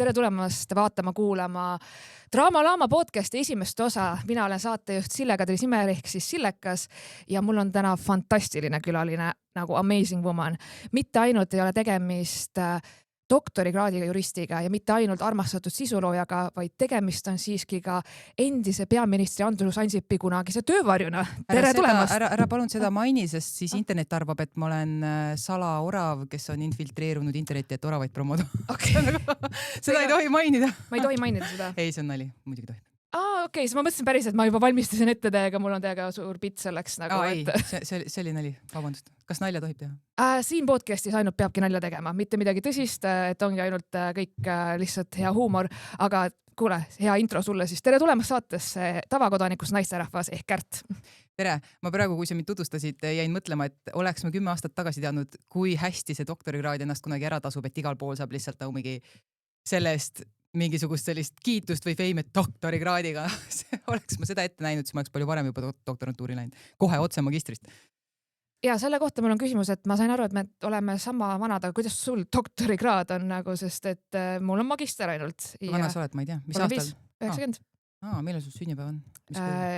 tere tulemast vaatama, kuulama Draama Laama podcasti esimest osa. Mina olen saatejuht Sille-Kadri Simer ehk siis Sillekas ja mul on täna fantastiline külaline nagu Amazing Woman. Mitte ainult ei ole tegemist doktorikraadiga juristiga ja mitte ainult armastatud sisuloojaga, vaid tegemist on siiski ka endise peaministri Andrus Ansipi kunagise töövarjuna. Tere tulemast! Ära palun seda maini, sest siis internet arvab, et ma olen salaorav, kes on infiltreerunud internetti, et oravaid promoda. Okay. Seda ei tohi mainida. Ma ei tohi mainida seda. Ei, see on nali, muidugi tohi. Okei, siis ma mõtlesin päris, et ma juba valmistasin ette teiega, mul on teiega suur pitt selleks. Nagu, ei, see oli nali, vabandust. Kas nalja tohib teha? Siin podcastis ainult peabki nalja tegema, mitte midagi tõsist, et ongi ainult kõik lihtsalt hea huumor, aga kuule, hea intro sulle siis. Tere tulemast saatesse tavakodanikust naisterahvas ehk Kärt. Tere, ma praegu, kui sa mind tutvustasid, jäin mõtlema, et oleks ma 10 aastat tagasi teadnud, kui hästi see doktorikraad ennast kunagi ära tasub, et igal pool saab lihtsalt nagu mingi sellest mingisugust sellist kiitust või feimet doktorikraadiga. Oleks ma seda ette näinud, siis ma oleks palju varem juba doktorantuuri läinud. Kohe otse magistrist. Ja selle kohta mul on küsimus, et ma sain aru, et me oleme sama vanad, aga kuidas sul doktorikraad on nagu, sest et mul on magister ainult. Vana sa oled, ma ei tea. Mis aastal? 90. Millal sul sünnipäev on?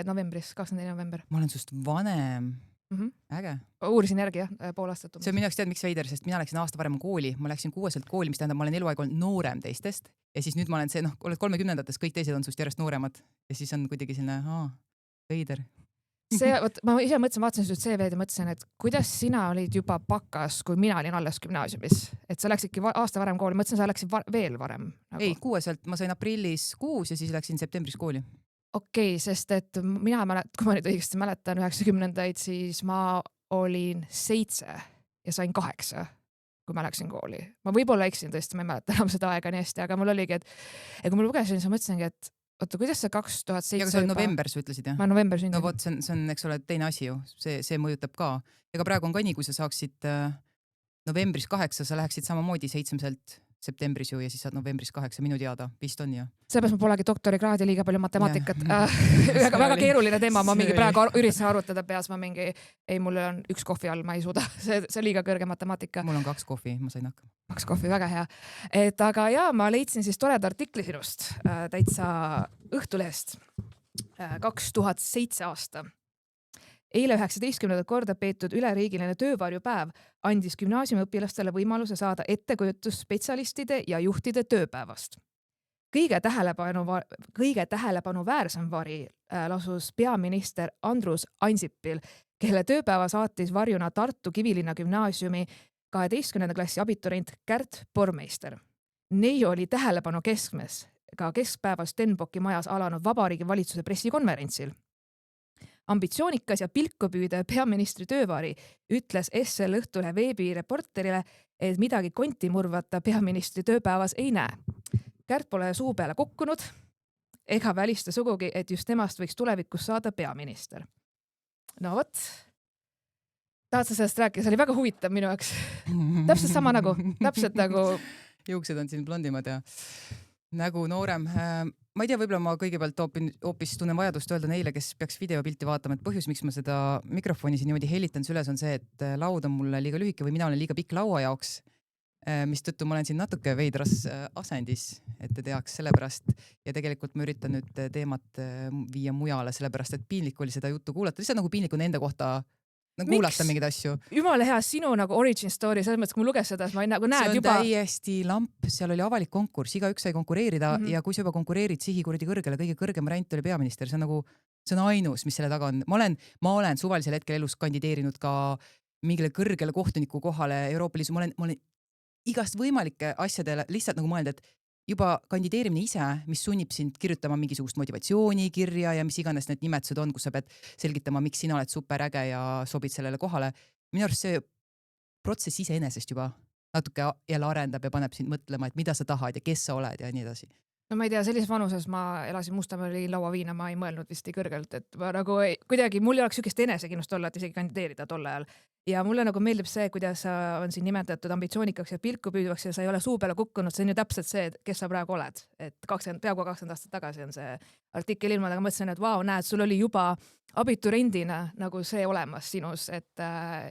Novembris, 24. november. Ma olen sust vanem. Äge. Uurisin järgi, pool aastat. See on minu jaoks tead, miks veider, sest mina läksin aasta varem kooli. Ma läksin 6 kooli, mis tähendab, ma olen eluaeg olnud noorem teistest. Ja siis nüüd ma olen see, oled 30-ndates, kõik teised on sust järjest nooremad. Ja siis on kuidagi selline, veider. Ma ise mõtlesin, vaatasin sust CV-d ja mõtlesin, et kuidas sina olid juba bakas, kui mina olin alles gümnaasiumis. Et sa läksidki aasta varem kooli. Mõtlesin, sa läksid veel varem. Nagu. Ei, 6. Ma sain aprillis 6 ja siis läksin septembris kooli. Okei, sest et mina kui ma nüüd õigesti mäletan 90-ndaid, siis ma olin 7 ja sain 8, kui ma läksin kooli. Ma võib-olla eksin tõesti, ma ei mäleta enam seda aega nii hästi, aga mul oligi, et kui ma lugesin, siis ma mõtlesingi, et oota, kuidas see 2007 ja kui sa oled november, sa ütlesid, jah? Ma november sündin. No vot, see on, eks ole, teine asi ju. See mõjutab ka. Ega praegu on ka nii, kui sa saaksid novembris 8, sa läheksid samamoodi 7 septembris ju ja siis saad novembris 8 minu teada. Vist on ju. Seepärast ma polegi doktorikraadi liiga palju matemaatikat. Väga keeruline teema, ma mingi praegu üritasin arutada peas, ma mingi, ei, mul on 1 kohvi all, ma ei suuda. See liiga kõrge matemaatika. Mul on 2 kohvi, ma sain hakkama. 2 kohvi, väga hea. Aga jaa, ma leidsin siis toreda artikli sinust täitsa Õhtulehest 2007 aasta. Eile 19. korda peetud üleriigiline töövarjupäev andis gümnaasiumiõpilastele võimaluse saada ettekujutus spetsialistide ja juhtide tööpäevast. Kõige tähelepanuväärsem vari lasus peaminister Andrus Ansipil, kelle tööpäeva saatis varjuna Tartu Kivilinna gümnaasiumi 12. klassi abiturient Kärt Pormeister. Neiu oli tähelepanu keskmes ka keskpäeval Stenbocki majas alanud Vabariigi Valitsuse pressikonverentsil. Ambitsioonikas ja pilkupüüde peaministri töövari ütles SL Õhtulehe veebireporterile, et midagi konti murvata peaministri tööpäevas ei näe. Kärt pole suu peale kukkunud ega välista sugugi, et just temast võiks tulevikus saada peaminister. No vot, tahad sa sellest rääkida? See oli väga huvitav minu jaoks. Täpselt sama nagu. Juuksed on siin blondimad ja nägu noorem. Ma ei tea, võib-olla ma kõigepealt hoopis tunnen vajadust öelda neile, kes peaks videopilti vaatama, et põhjus, miks ma seda mikrofoni siin niimoodi helitan süles, on see, et laud on mulle liiga lühike või mina olen liiga pikk laua jaoks, mistõttu ma olen siin natuke veidras asendis, et te teaks sellepärast ja tegelikult ma üritan nüüd teemat viia mujale, sellepärast et piinlik oli seda juttu kuulata, lihtsalt nagu piinlik on enda kohta kuulata mingeid asju. Jumala hea, sinu nagu origin story, selles mõttes, kui ma luges seda, siis ma nagu näed juba... See on täiesti lamp, seal oli avalik konkurss, igaüks sai konkureerida ja kui sa juba konkureerid sihikuridi kõrgele, kõige kõrgem variant oli peaminister, see on ainus, mis selle taga on. Ma olen suvalisel hetkel elus kandideerinud ka mingile kõrgele kohtuniku kohale Euroopa Liidus, ma olen igast võimalike asjadele lihtsalt nagu mõelda, et juba kandideerimine ise, mis sunnib sind kirjutama mingisugust motivatsioonikirja ja mis iganes need nimetused on, kus sa pead selgitama, miks sina oled superäge ja sobid sellele kohale. Minu arust see protsess iseenesest juba natuke jälle arendab ja paneb sind mõtlema, et mida sa tahad ja kes sa oled ja nii edasi. No ma ei tea, sellises vanuses ma elasin Mustamäel lauaviina, ma ei mõelnud vist kõrgelt, et ma nagu kuidagi, mul ei oleks sükest enesekinnust olla, et isegi kandideerida tolle ajal. Ja mulle nagu meeldib see, kuidas on siin nimetatud ambitsioonikaks ja pilkupüüdvaks ja sa ei ole suu peale kukkunud, see on ju täpselt see, kes sa praegu oled. Et peaaegu 20 aastat tagasi on see artikkel ilmad, aga mõtlesin, et vau, näed, sul oli juba abiturendina nagu see olemas sinus, et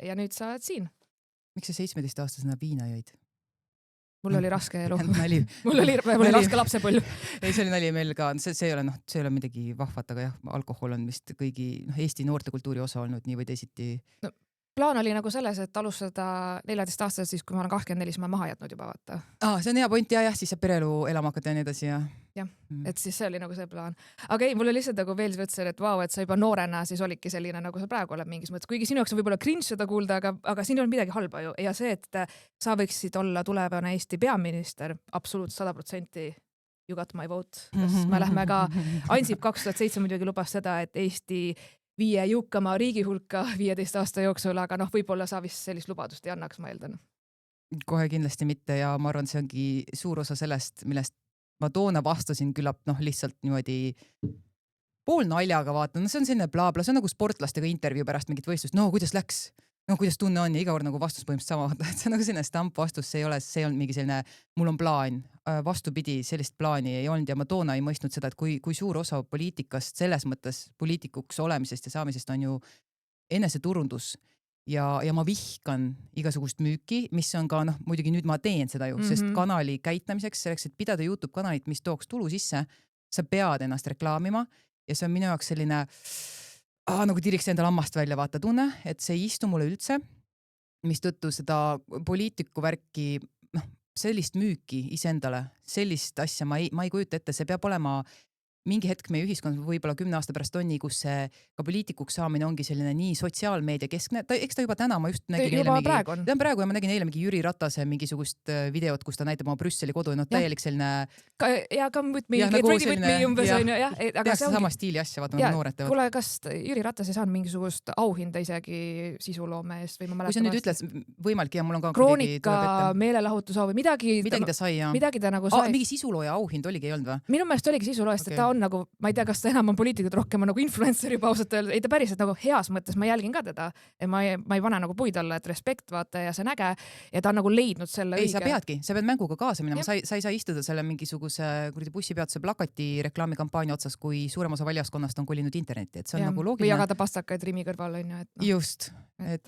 ja nüüd sa oled siin. Miks sa 17-aastasena viina jõid? mul oli raske elu. Nali. Mul oli raske lapsepõlv. Ei, see oli nali meil ka, see ei ole see ei ole midagi vahvat, aga jah, alkohol on vist kõigi Eesti noortekultuuri osa olnud nii või teisiti. No, plaan oli nagu selles, et alustada 14 aastaselt, siis kui ma olen 24, siis ma maha jätnud juba, vaata. See on hea point, jah, siis saab pereelu elama hakata ja nii edasi, jah. Jah, et siis see oli nagu see plaan. Aga ei, mulle lihtsalt nagu veel mõtlesin, et vau, et sa juba noorena siis olidki selline, nagu sa praegu oled mingis mõttes. Kuigi sinu jaoks on võib-olla cringe seda kuulda, aga siin on midagi halba ju. Ja see, et sa võiksid olla tulevane Eesti peaminister, absoluut 100%. You got my vote. Me lähme ka, Ansip 2007 muidugi lubas seda, et Eesti 5 jõukama riigi hulka 15 aasta jooksul, aga võib-olla sa vist sellist lubadust ei annaks, ma eeldan. Kohe kindlasti mitte ja ma arvan, see ongi suur osa sellest, millest ma toona vastasin küllap lihtsalt niimoodi pool naljaga vaatan. See on selline blaabla, see on nagu sportlastega intervjuu pärast mingit võistlust. Kuidas läks? Kuidas tunne on ja iga kord nagu vastus põhimõtteliselt sama vaata. See on nagu selline stamp vastus, see on mingi selline, mul on plaan. Vastupidi, sellist plaani ei olnud ja ma toona ei mõistnud seda, et kui suur osa poliitikast selles mõttes poliitikuks olemisest ja saamisest on ju eneseturundus ja ma vihkan igasugust müüki, mis on ka muidugi nüüd ma teen seda ju, sest kanali käitamiseks, selleks, et pidada YouTube kanalit, mis tooks tulu sisse, sa pead ennast reklaamima ja see on minu jaoks selline nagu tiriks endal ammast välja vaata tunne, et see ei istu mulle üldse, mis tõttu seda poliitiku värki, sellist müüki iseendale, sellist asja ma ei kujuta ette, see peab olema mingi hetk meie ühiskond võib-olla 10 aasta pärast on nii, kus see ka poliitikuks saamine ongi selline nii sotsiaalmeedia keskne. Eks ta juba täna, ma just nägin juba praegu ja ma nägin eile mingi Jüri Ratase mingisugust videot, kus ta näitab oma Brüsseli kodu ja täielik selline ja come with me, get ready with me umbes on ju, jah. Aga see sama stiili asja, vaata nagu noored teevad. Kuule, kas Jüri Ratas ei saanud mingisugust auhinda isegi sisuloome eest või ma mäletan? Kui sa nüüd ütled, võimalik ja mul on ka Kroonika, meelelahutusau või midagi ta sai, jah. Midagi ta nagu sai. Mingi sisulooja auhind oligi ei olnud või? Minu meelest oligi sisuloost, et ta on nagu, ma ei tea, kas ta enam on poliitikud rohkem on nagu influencer juba ausalt öelda. Ei ta päriselt nagu heas mõttes, ma jälgin ka teda. Ma ei pane nagu puid alla, et respekt vaata ja see on äge ja ta on nagu leidnud selle õige. Sa peadki, sa pead mänguga kaasa minema. Sa ei saa istuda selle mingisuguse bussipeatuse plakati reklaamikampaania otsas, kui suurem osa valjaskonnast on kolinud internetti. Et see on nagu loogiline. Või jagada pastakaid Rimi kõrval on ju. Just. Et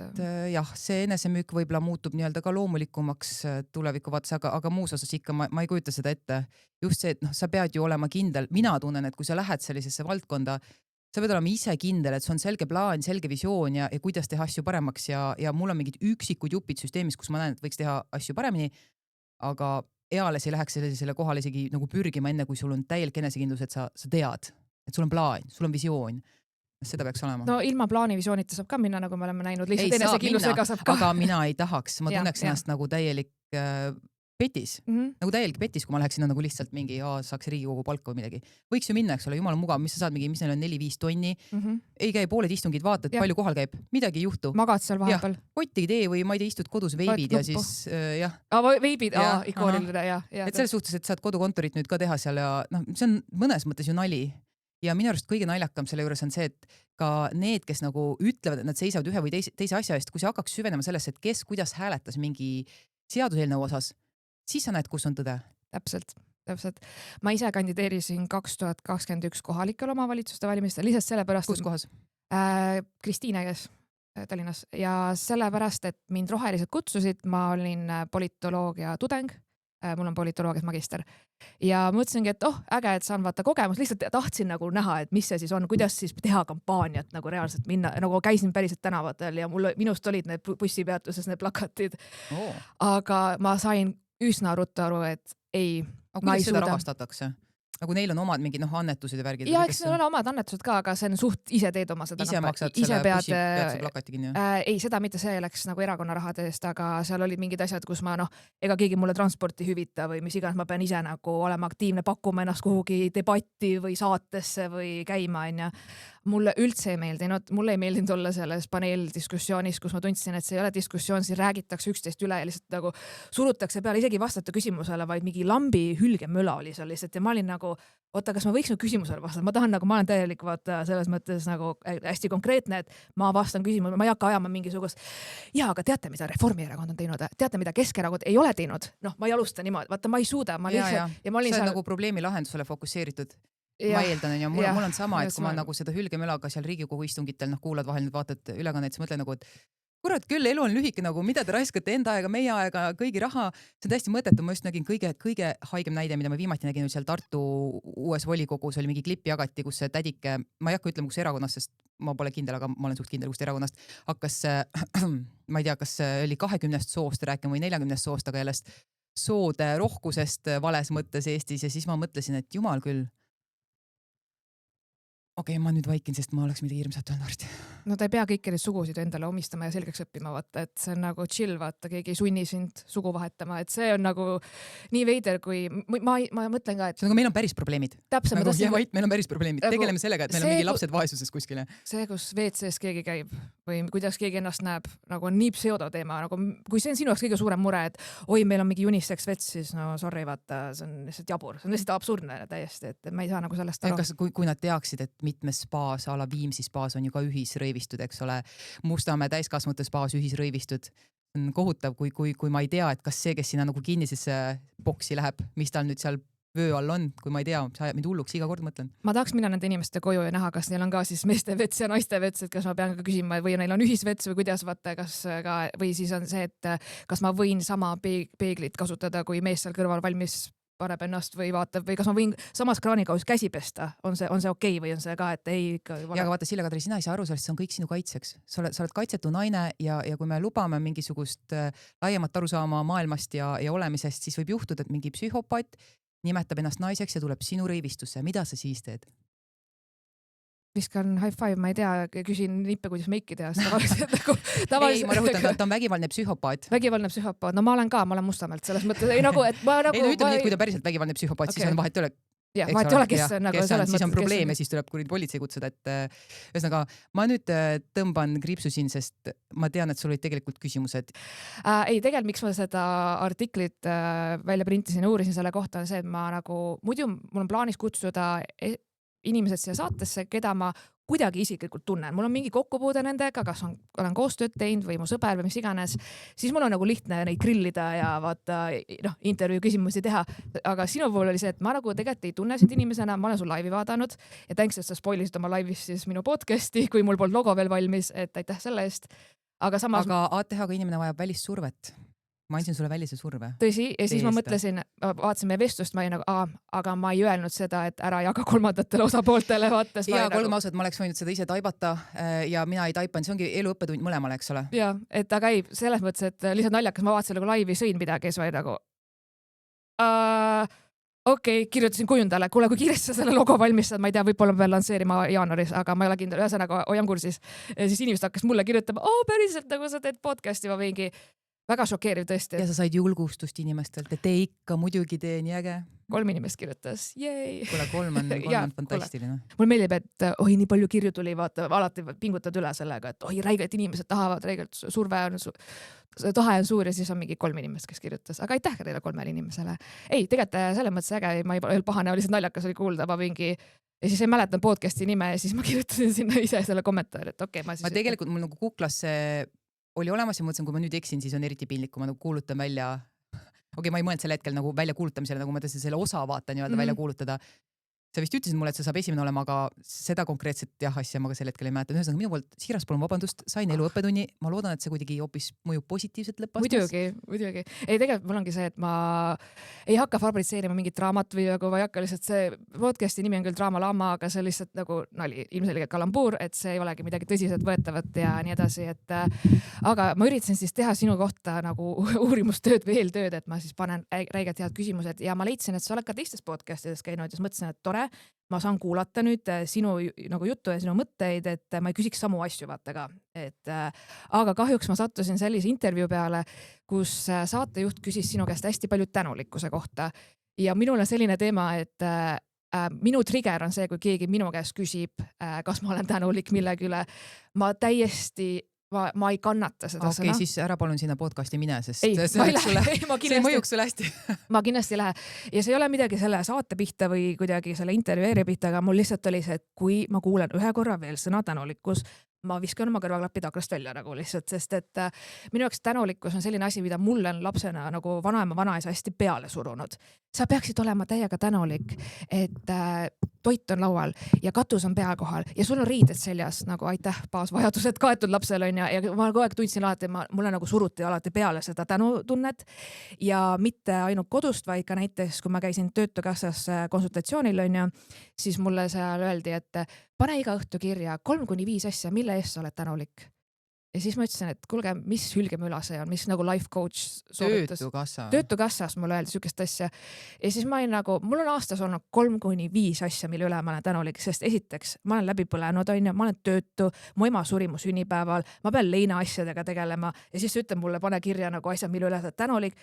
jah, see enesemüük võib-olla muutub nii-öelda ka loomulikumaks tuleviku vaates, aga muus osas ikka ma ei kujuta seda ette. Just see, et sa pead ju olema kindel. Mina tunnen, et kui sa lähed sellisesse valdkonda, sa pead olema ise kindel, et see on selge plaan, selge visioon ja kuidas teha asju paremaks ja mul on mingid üksikud jupid süsteemis, kus ma näen, et võiks teha asju paremini, aga eales ei läheks sellisele kohale isegi nagu pürgima enne, kui sul on täielik enesekindlus, et sa tead, et sul on plaan, sul on visioon. Seda peaks olema. No ilma plaani visioonita saab ka minna, nagu me oleme näinud, lihtsalt enesekindlusega saab ka. Aga mina ei tahaks, ma tunneks ennast nagu täielik petis. Nagu täielik petis, kui ma läheksin nagu lihtsalt mingi, saaks Riigikogu palka või midagi. Võiks ju minna, eks ole, jumala mugav, mis sa saad mingi, mis neil on 4-5 tonni. Ei käi pooled istungid, vaatad, palju kohal käib. Midagi ei juhtu. Magad seal vahepeal. Kotti ei tee või ma ei tea, istud kodus veibid ja siis jah. Veibid, ikooniline, jah. Et selles suhtes, et saad kodukontorit nüüd ka teha seal ja see on mõnes mõttes ju nali. Ja minu arust kõige naljakam selle juures on see, et ka need, kes nagu ütlevad, et nad seisavad ühe või teise asja eest, kui sa hakkaks süvenema sellesse, et kes kuidas hääletas mingi seaduseelnõu osas, siis sa näed, kus on tõde. Täpselt. Ma ise kandideerisin 2021 kohalikel omavalitsuste valimistel, lihtsalt sellepärast... Kus kohas? Kristiine käes Tallinnas ja sellepärast, et mind rohelised kutsusid, ma olin politoloogia tudeng, mul on politoloogias magister ja mõtlesingi, et äge, et saan vaata kogemus, lihtsalt tahtsin nagu näha, et mis see siis on, kuidas siis teha kampaaniat nagu reaalselt minna, nagu käisin päriselt tänavatel ja minust olid need bussipeatuses need plakatid. Aga ma sain üsna ruttu aru, et ei, ma ei suuda. Rahastatakse? Nagu neil on omad mingid annetused ja värgid. Ja eks neil on omad annetused ka, aga see on suht, ise teed oma seda. Ise maksad selle bussipeatuse plakati kinni? Ei, seda mitte, see läks nagu erakonna rahade eest, aga seal olid mingid asjad, kus ma ega keegi mulle transporti hüvita või mis iganes, ma pean ise nagu olema aktiivne, pakkuma ennast kuhugi debatti või saatesse või käima, on ja. Mulle üldse ei meeldinud, mulle ei meeldinud olla selles paneeldiskussioonis, kus ma tundsin, et see ei ole diskussioon, siin räägitakse üksteist üle ja lihtsalt nagu surutakse peale, isegi vastata küsimusele, vaid mingi lambi hülgemüla oli seal lihtsalt ja ma olin nagu, oota, kas ma võiks küsimusele vastata, ma olen täielik vaata selles mõttes nagu hästi konkreetne, et ma vastan küsimusele, ma ei hakka ajama mingisugust aga teate, mida Reformierakond on teinud, teate, mida Keskerakond ei ole teinud, ma ei alusta niimoodi, vaata, ma ei suuda, ma lihtsalt ja ma olin see on nagu probleemi lahendusele fokusseeritud. Ma eeldan, ja mul on sama, et kui ma nagu seda hülgemülaga seal Riigikogu istungitel kuulad vahel, nüüd vaatad ülekannet, siis mõtlen nagu, et kurat küll, elu on lühike, nagu mida te raiskate enda aega, meie aega, kõigi raha, see on täiesti mõttetu. Ma just nägin kõige haigem näide, mida ma viimati nägin seal Tartu uues volikogus, oli mingi klipp jagati, kus see tädike, ma ei hakka ütlema, kus erakonnast, sest ma pole kindel, aga ma olen suht kindel, kust erakonnast, hakkas, ma ei tea, kas oli 20 soost rääkima või 40 soost, aga jällest soode rohkusest vales mõttes Eestis ja siis ma mõtlesin, et jumal küll. Okei, ma nüüd vaikin, sest ma oleks midagi hirmsat öelnud varsti. No ta ei pea kõiki neid sugusid endale omistama ja selgeks õppima, vaata, et see on nagu chill, vaata, keegi ei sunni sind sugu vahetama, et see on nagu nii veider, kui ma mõtlen ka, et... See on, meil on päris probleemid. Täpselt, nagu, vait, meil on päris probleemid. Tegeleme sellega, et meil on mingi lapsed vaesuses kuskile. See, kus WC-s keegi käib või kuidas keegi ennast näeb, nagu on nii pseudoteema, nagu kui see on sinu jaoks kõige suurem mure, et oi, meil on mingi unisex vets, siis no sorry, vaata, see on lihtsalt jabur, see on lihtsalt absurdne täiesti, et ma ei saa nagu sellest aru. Kas, kui nad teaksid, et mitmes spaas, ala Viimsi spaas on ju ka ühisrõivistud, eks ole, Mustamäe täiskasvanute spaas ühisrõivistud. On kohutav, kui ma ei tea, et kas see, kes sinna nagu kinnisesse boksi läheb, mis tal nüüd seal vöö all on, kui ma ei tea, sa ajad mind hulluks, iga kord mõtlen. Ma tahaks minna nende inimeste koju ja näha, kas neil on ka siis meeste vets ja naiste vets, et kas ma pean ka küsima, või neil on ühisvets või kuidas vaata, kas ka, või siis on see, et kas ma võin sama peeglit kasutada, kui mees seal kõrval valmis paneb ennast või vaatab või kas ma võin samas kraanikausis käsi pesta, on see okei või on see ka, et ei ikka... Ja aga vaata, Sille-Kadri, sina ei saa aru sellest, see on kõik sinu kaitseks. Sa oled kaitsetu naine ja kui me lubame mingisugust laiemat arusaama maailmast ja olemisest, siis võib juhtuda, et mingi psühhopaat nimetab ennast naiseks ja tuleb sinu rõivistusse. Mida sa siis teed? Viskan high five, ma ei tea, küsin nippe, kuidas meiki teha. Ei, ma rõhutan, ta on vägivaldne psühhopaat. Vägivaldne psühhopaat, no ma olen Mustamelt selles mõttes, ei nagu, et ma nagu... Ei, no ütleme nii, kui ta päriselt vägivaldne psühhopaat, siis on vahet üle. Ja, vahet ole, kes on nagu selles mõttes... Siis on probleem ja siis tuleb politsei kutsuda, et ühesõnaga, ma nüüd tõmban kriipsu siin, sest ma tean, et sul olid tegelikult küsimused. Ei, tegelikult miks ma seda artiklit välja printisin ja uurisin selle kohta on see, et ma nagu, muidu mul on plaanis kutsuda inimesed siia saatesse, keda ma kuidagi isiklikult tunnen. Mul on mingi kokkupuude nendega, kas olen koostööd teinud või mu sõber või mis iganes, siis mul on nagu lihtne neid grillida ja vaata, intervjuu küsimusi teha. Aga sinu puhul oli see, et ma nagu tegelikult ei tunne sind inimesena, ma olen sul laivi vaadanud ja tänks, et sa spoilisid oma laivis siis minu podcasti, kui mul polnud logo veel valmis, et aitäh selle eest. Aga samas... Aga ATH-ga inimene vajab välissurvet. Ma andsin sulle välise surve. Tõsi, ja siis ma mõtlesin, vaatasin meie vestlust, ma olin nagu, aga ma ei öelnud seda, et ära jaga kolmandatele osapooltele vaates. Ja kolm ausalt, ma oleks võinud seda ise taibata ja mina ei taipanud, see ongi eluõppetund mõlemale, eks ole. Ja, et aga ei, selles mõttes, et lihtsalt naljakas, ma vaatasin nagu laivi, sõin midagi, siis ma olin nagu okei, kirjutasin kujundale, kuule, kui kiiresti sa selle logo valmistad, ma ei tea, võib-olla veel lansseerima jaanuaris, aga ma ei ole kindel, ühesõnaga hoian kursis. Ja siis inimesed hakkas mulle kirjutama, päriselt nagu sa teed podcasti, ma võingi väga šokeeriv tõesti. Ja sa said julgustust inimestelt, et tee ikka, muidugi tee, nii äge. 3 inimest kirjutas, jäi. Kuule, 3 on fantastiline. Mul meeldib, et nii palju kirju tuli, vaata, alati pingutad üle sellega, et räigelt inimesed tahavad, räigelt surve on, tahe on suur ja siis on mingi 3 inimest, kes kirjutas. Aga aitäh teile 3 inimesele. Ei, tegelikult selles mõttes äge, ma ei ole pahane, lihtsalt naljakas oli kuulda, ma mingi ja siis ei mäletan podcasti nime ja siis ma kirjutasin sinna ise selle kommentaari, et okei, ma tegelikult mul nagu kuklasse oli olemas ja mõtlesin, kui ma nüüd eksin, siis on eriti piinlik, kui ma nagu kuulutan välja. Okei, ma ei mõelnud selle hetkel nagu välja kuulutamisele, nagu ma mõtlesin selle osa vaata nii-öelda välja kuulutada. Sa vist ütlesid mulle, et sa saab esimene olema, aga seda konkreetset asja ma ka sel hetkel ei mäleta. Ühesõnaga minu poolt siiras palun vabandust, sain eluõppetunni. Ma loodan, et see kuidagi hoopis mõjub positiivselt lõppastas. Muidugi. Ei, tegelikult mul ongi see, et ma ei hakka fabritseerima mingit draamat või nagu ma ei hakka lihtsalt see podcasti nimi on küll Draama Lama, aga see lihtsalt nagu nali, ilmselgelt kalambuur, et see ei olegi midagi tõsiselt võetavat ja nii edasi, et aga ma üritasin siis teha sinu kohta nagu uurimustööd või eeltööd, et ma siis panen räigelt head küsimused ja ma leidsin, et sa oled ka teistes podcastides käinud ja siis mõtlesin, et tore, ma saan kuulata nüüd sinu nagu juttu ja sinu mõtteid, et ma ei küsiks samu asju vaata ka, et aga kahjuks ma sattusin sellise intervjuu peale, kus saatejuht küsis sinu käest hästi palju tänulikkuse kohta ja minul on selline teema, et minu trigger on see, kui keegi minu käest küsib, kas ma olen tänulik millegi üle, ma täiesti ma ei kannata seda sõna. Okei, siis ära palun sinna podcasti mine, sest see mõjuks sulle hästi. Ma kindlasti ei lähe. Ja see ei ole midagi selle saate pihta või kuidagi selle intervjueeri pihta, aga mul lihtsalt oli see, et kui ma kuulen ühe korra veel sõna tänulikkus, ma viskan oma kõrvaklapid aknast välja nagu lihtsalt, sest et minu jaoks tänulikkus on selline asi, mida mulle on lapsena nagu vanaema, vanaisa hästi peale surunud. Sa peaksid olema täiega tänulik, et toit on laual ja katus on pea kohal ja sul on riided seljas, nagu aitäh, baasvajadused kaetud lapsel on ja ma kogu aeg tundsin alati, mulle nagu suruti alati peale seda tänutunnet ja mitte ainult kodust, vaid ka näiteks, kui ma käisin Töötukassas konsultatsioonil on ja siis mulle seal öeldi, et pane iga õhtu kirja 3-5 asja, mille eest sa oled tänulik. Ja siis ma ütlesin, et kuulge, mis hülgemüla see on, mis nagu life coach soovitas. Töötukassas mulle öeldi sükest asja. Ja siis ma olin nagu, mul on aastas olnud 3-5 asja, mille üle ma olen tänulik, sest esiteks ma olen läbi põlenud, on ja ma olen töötu, mu ema suri mu sünnipäeval, ma pean leina asjadega tegelema ja siis ütleb mulle, pane kirja nagu asjad, mille üle sa oled tänulik.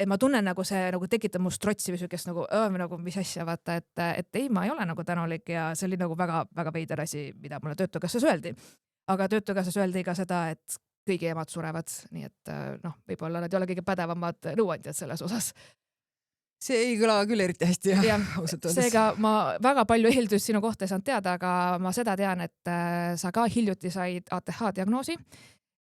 Et ma tunnen nagu see nagu tekitab must trotsi või sükest nagu mis asja vaata, et ei, ma ei ole nagu tänulik ja see oli nagu väga veider asi, mida mulle Töötukassas öeldi. Aga Töötukassas öeldi ka seda, et kõigi emad surevad, nii et võib-olla nad ei ole kõige pädevamad nõuandjad selles osas. See ei kõla küll eriti hästi. Seega ma väga palju eeldust sinu kohta ei saanud teada, aga ma seda tean, et sa ka hiljuti said ATH diagnoosi.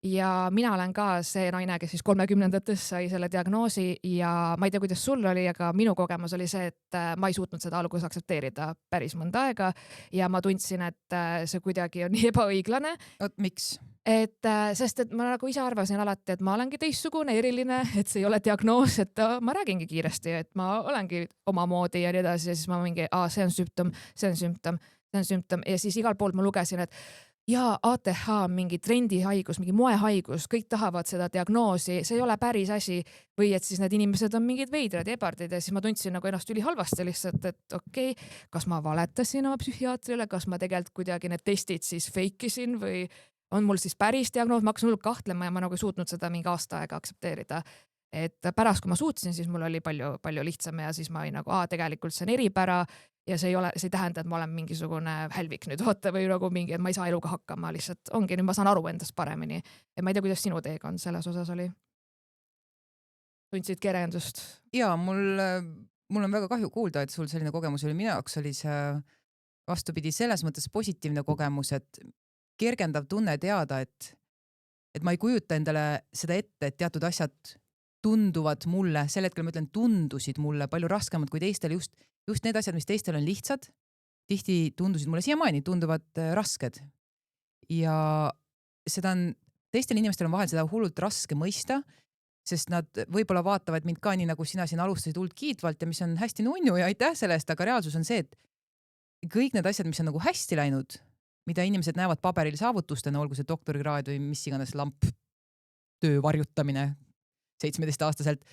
Ja mina olen ka see naine, kes siis 30-ndates sai selle diagnoosi ja ma ei tea, kuidas sul oli, aga minu kogemus oli see, et ma ei suutnud seda alguses aktsepteerida päris mõnda aega ja ma tundsin, et see kuidagi on nii ebaõiglane. Miks? Sest et ma nagu ise arvasin alati, et ma olengi teistsugune, eriline, et see ei ole diagnoos, et ma räägingi kiiresti, et ma olengi omamoodi ja nii edasi ja siis ma mingi, see on sümptom, see on sümptom, see on sümptom ja siis igal pool ma lugesin, et ja ATH, mingi trendihaigus, mingi moehaigus, kõik tahavad seda diagnoosi, see ei ole päris asi või et siis need inimesed on mingid veidrad ja ebardid ja siis ma tundsin nagu ennast ülihalvasti lihtsalt, et okei, kas ma valetasin oma psühhiaatrile, kas ma tegelikult kuidagi need testid siis feikisin või on mul siis päris diagnoos, ma hakkasin hullult kahtlema ja ma nagu ei suutnud seda mingi aasta aega aktsepteerida. Et pärast, kui ma suutsin, siis mul oli palju lihtsam ja siis ma olin nagu, tegelikult see on eripära ja see ei tähenda, et ma olen mingisugune hälvik nüüd vaata või nagu mingi, et ma ei saa eluga hakkama, lihtsalt ongi, nüüd ma saan aru endast paremini. Ja ma ei tea, kuidas sinu teekond selles osas oli. Tundsid kerendust? Jaa, mul on väga kahju kuulda, et sul selline kogemus oli. Minu jaoks oli see vastupidi selles mõttes positiivne kogemus, et kergendav tunne teada, et ma ei kujuta endale seda ette, et teatud asjad tunduvad mulle, sel hetkel ma ütlen, tundusid mulle palju raskemad kui teistel, just need asjad, mis teistel on lihtsad, tihti tundusid mulle siiamaani, tunduvad rasked. Ja seda on, teistel inimestel on vahel seda hullult raske mõista, sest nad võib-olla vaatavad mind ka nii, nagu sina siin alustasid hullult kiitvalt ja mis on hästi nunnu ja aitäh sellest, aga reaalsus on see, et kõik need asjad, mis on nagu hästi läinud, mida inimesed näevad paberil saavutustena, olgu see doktorikraad või mis iganes lamp töö varjutamine 17-aastaselt,